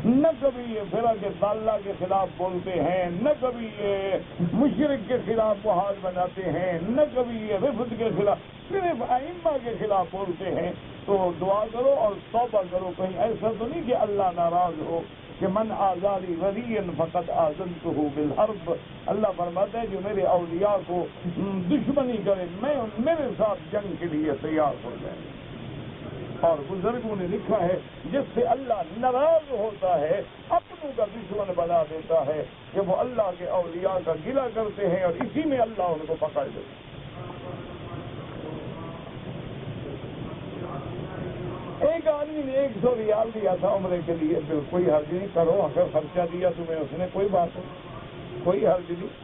نہ کبھی یہ فرق ضالہ کے خلاف بولتے ہیں، نہ کبھی یہ مشرک کے خلاف محاذ بناتے ہیں، نہ کبھی یہ رفض کے خلاف، صرف ائمہ کے خلاف بولتے ہیں. تو دعا کرو اور توبہ کرو، کہیں ایسا تو نہیں کہ اللہ ناراض ہو کہ من آزاری ولی فقط آذنتہ بالحرب، اللہ فرماتا ہے جو میرے اولیاء کو دشمنی کرے میں میرے ساتھ جنگ کے لیے تیار ہو جائے۔ اور بزرگوں نے لکھا ہے جس سے اللہ ناراض ہوتا ہے اپنوں کا دشمن بنا دیتا ہے کہ وہ اللہ کے اولیاء کا گلہ کرتے ہیں اور اسی میں اللہ ان کو پکڑ دیتا ہے۔ ایک آدمی نے 100 ریال دیا تھا عمرے کے لیے، پھر کوئی حرج نہیں، کرو اگر خرچہ دیا تمہیں اس نے کوئی بات نہیں، کوئی حرج نہیں۔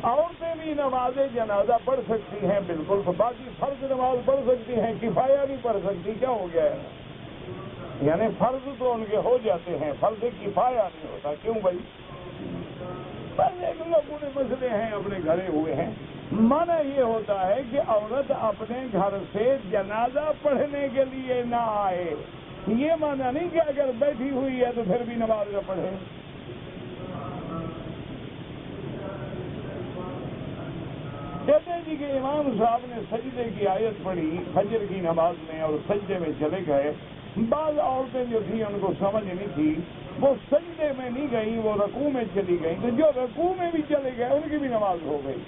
عورتیں بھی نماز جنازہ پڑھ سکتی ہیں بالکل، تو باقی فرض نماز پڑھ سکتی ہیں، کفایہ نہیں پڑھ سکتی، کیا ہو گیا ہے؟ یعنی فرض تو ان کے ہو جاتے ہیں، فرض کفایہ نہیں ہوتا، کیوں بھائی؟ بس ایک لوگوں نے مسئلے ہیں اپنے گھرے ہوئے ہیں۔ معنی یہ ہوتا ہے کہ عورت اپنے گھر سے جنازہ پڑھنے کے لیے نہ آئے، یہ معنی نہیں کہ اگر بیٹھی ہوئی ہے تو پھر بھی نماز نہ پڑھے۔ کہتے ہیں جی کہ امام صاحب نے سجدے کی آیت پڑھی فجر کی نماز میں اور سجدے میں چلے گئے، بعض عورتیں جو تھیں ان کو سمجھ نہیں تھی، وہ سجدے میں نہیں گئی، وہ رکوع میں چلی گئی، تو جو رکوع میں بھی چلے گئے ان کی بھی نماز ہو گئی۔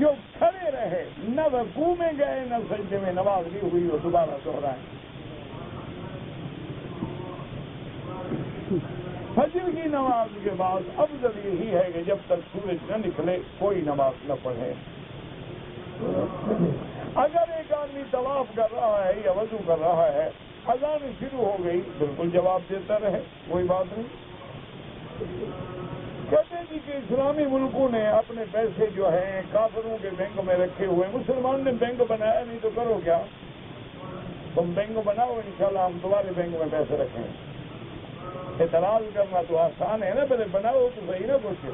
جو کھڑے رہے نہ رکوع میں گئے نہ سجدے میں، نماز نہیں ہوئی، وہ دوبارہ دوہرائیں۔ فجر کی نماز کے بعد افضل یہی ہے کہ جب تک سورج نہ نکلے کوئی نماز نہ پڑھے۔ اگر ایک آدمی طواف کر رہا ہے یا وضو کر رہا ہے، اذان شروع ہو گئی، بالکل جواب دیتا رہے، کوئی بات نہیں۔ کہتے ہیں جی کہ اسلامی ملکوں نے اپنے پیسے جو ہیں کافروں کے بینک میں رکھے ہوئے، مسلمان نے بینک بنایا نہیں تو کرو کیا؟ تم بینک بناؤ، انشاءاللہ ہم تمہارے بینک میں پیسے رکھیں گے۔ اعتراض کرنا تو آسان ہے نا، پہلے بناؤ تو صحیح نا کچھ۔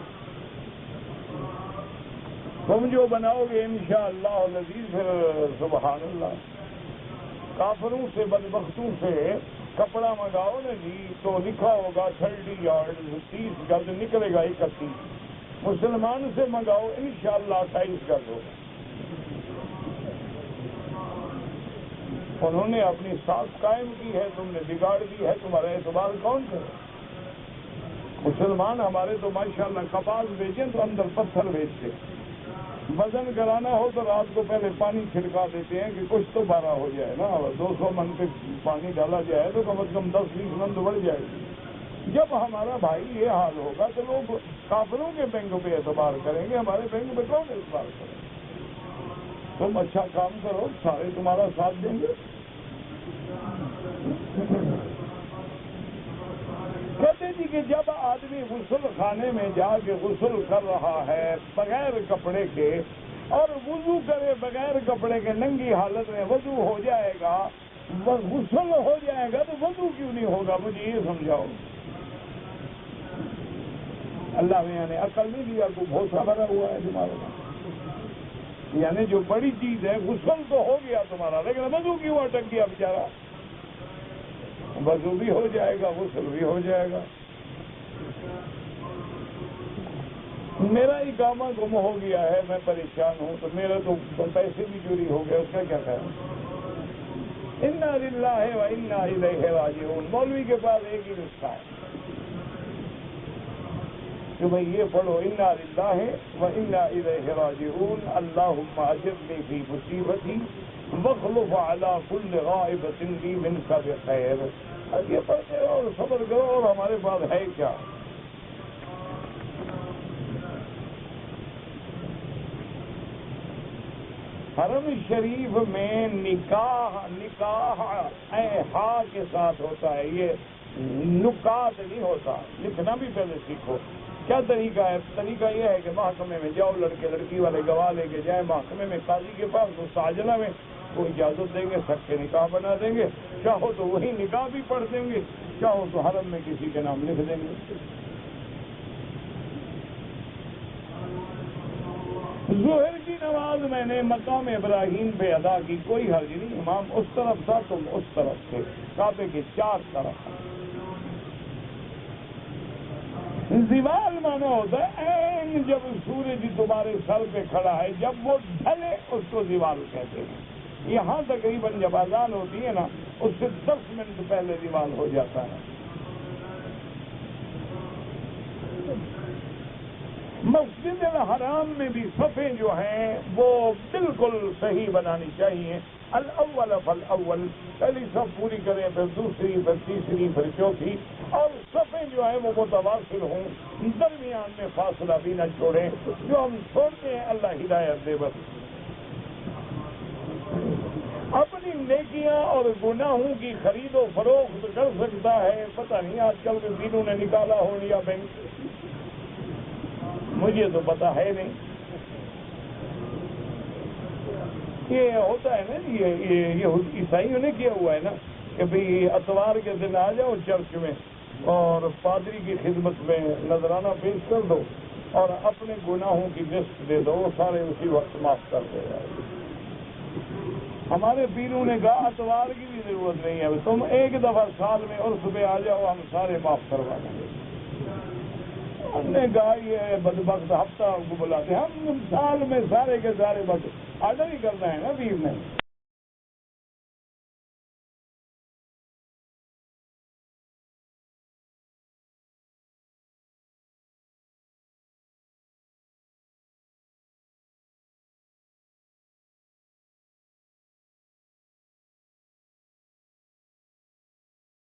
تم جو بناؤ گے انشاءاللہ العزیز پھر سبحان اللہ۔ کافروں سے بدبختوں سے کپڑا منگاؤ نا جی، تو لکھا ہوگا 30 یارڈ 30 گز، نکلے گا 31۔ مسلمان سے منگاؤ انشاءاللہ 28 گز ہوگا۔ انہوں نے اپنی ساکھ قائم کی ہے، تم نے بگاڑ دی ہے، تمہارا اعتبار کون کرے؟ مسلمان ہمارے تو ماشاءاللہ کپاس بیچیں تو اندر پتھر بیچتے، وزن کرانا ہو تو رات کو پہلے پانی چھڑکا دیتے ہیں کہ کچھ تو بارہ ہو جائے نا، 200 من پہ پانی ڈالا جائے تو کم از کم 10-20 من تو بڑھ جائے گی۔ جب ہمارا بھائی یہ حال ہوگا تو لوگ کافروں کے بینک پہ اعتبار کریں گے، ہمارے بینک پہ کون اعتبار کرے؟ تم اچھا کام کرو، سارے تمہارا ساتھ دیں گے۔ کہتے جی کہ جب آدمی غسل خانے میں جا کے غسل کر رہا ہے بغیر کپڑے کے، اور وضو کرے بغیر کپڑے کے ننگی حالت میں، وضو ہو جائے گا، غسل ہو جائے گا، تو وضو کیوں نہیں ہوگا؟ مجھے یہ سمجھاؤ۔ اللہ میاں نے عقل نہیں دیا، کو بھوسا بھرا ہوا ہے تمہارے، یعنی جو بڑی چیز ہے غسل تو ہو گیا تمہارا، لیکن وضو کیوں اٹک گیا بیچارہ؟ وضو بھی ہو جائے گا، غسل بھی ہو جائے گا۔ میرا اقامہ گم ہو گیا ہے، میں پریشان ہوں، تو میرا تو پیسے بھی چوری ہو گئے، اس کا کیا خیال؟ انا للہ و انا الیہ راجعون۔ مولوی کے پاس ایک ہی نسخہ ہے کہ بھئی یہ پڑھو، انا للہ و انا الیہ راجعون، اللہم اجرنی فی مصیبتی واخلف علی کل غائبۃ لی منک بخیر۔ اب یہ پڑھتے رہو اور صبر کرو، اور ہمارے پاس ہے کیا؟ حرم شریف میں نکاح ہا کے ساتھ ہوتا ہے، یہ نکات نہیں ہوتا، لکھنا بھی پہلے سیکھو۔ کیا طریقہ ہے؟ طریقہ یہ ہے کہ محکمے میں جاؤ، لڑکے لڑکی والے گواہ لے کے جائیں محکمے میں، قاضی کے پاس، وہ ساجلہ میں وہ اجازت دیں گے، سب کے نکاح بنا دیں گے، چاہو تو وہی نکاح بھی پڑھ دیں گے، چاہو تو حرم میں کسی کے نام لکھ دیں گے۔ ظہر کی نماز میں نے مقام ابراہیم پہ ادا کی، کوئی حرج نہیں، امام اس طرف تھا تم اس طرف تھے، کعبے کے 4 طرف۔ زوال مانا ہوتا ہے عین جب سورج تمہارے سر پہ کھڑا ہے، جب وہ ڈھلے اس کو زوال کہتے ہیں۔ یہاں تقریباً جب اذان ہوتی ہے نا، اس سے 10 منٹ پہلے زوال ہو جاتا ہے۔ مسجد الحرام میں بھی صفیں جو ہیں وہ بالکل صحیح بنانی چاہیے. الاول فالاول، پہلی صف پوری کریں، پھر دوسری، پھر تیسری، پھر چوتھی، اور صفیں جو ہیں وہ متواصل ہوں، درمیان میں فاصلہ بھی نہ چھوڑیں. جو ہم چھوڑتے ہیں اللہ ہدایت دے. بس اپنی نیکیاں اور گناہوں کی خرید و فروخت کر سکتا ہے. پتہ نہیں آج کل کے دینوں نے نکالا ہو یا بینک، مجھے تو پتا ہے نہیں. یہ ہوتا ہے نا، یہ عیسائیوں نے کیا ہوا ہے نا کہ بھئی اتوار کے دن آ جاؤ چرچ میں اور پادری کی خدمت میں نذرانہ پیش کر دو اور اپنے گناہوں کی لسٹ دے دو، وہ سارے اسی وقت معاف کر دے گا. ہمارے پیروں نے کہا اتوار کی بھی ضرورت نہیں ہے، تم ایک دفعہ سال میں عرس پہ آ جاؤ، ہم سارے معاف کروا دیں گے. ہم نے کہا یہ بدبخت ہفتہ کو بلاتے، ہم سال میں سارے کے سارے بس آڈر ہی کرنا ہے نا پیر نے.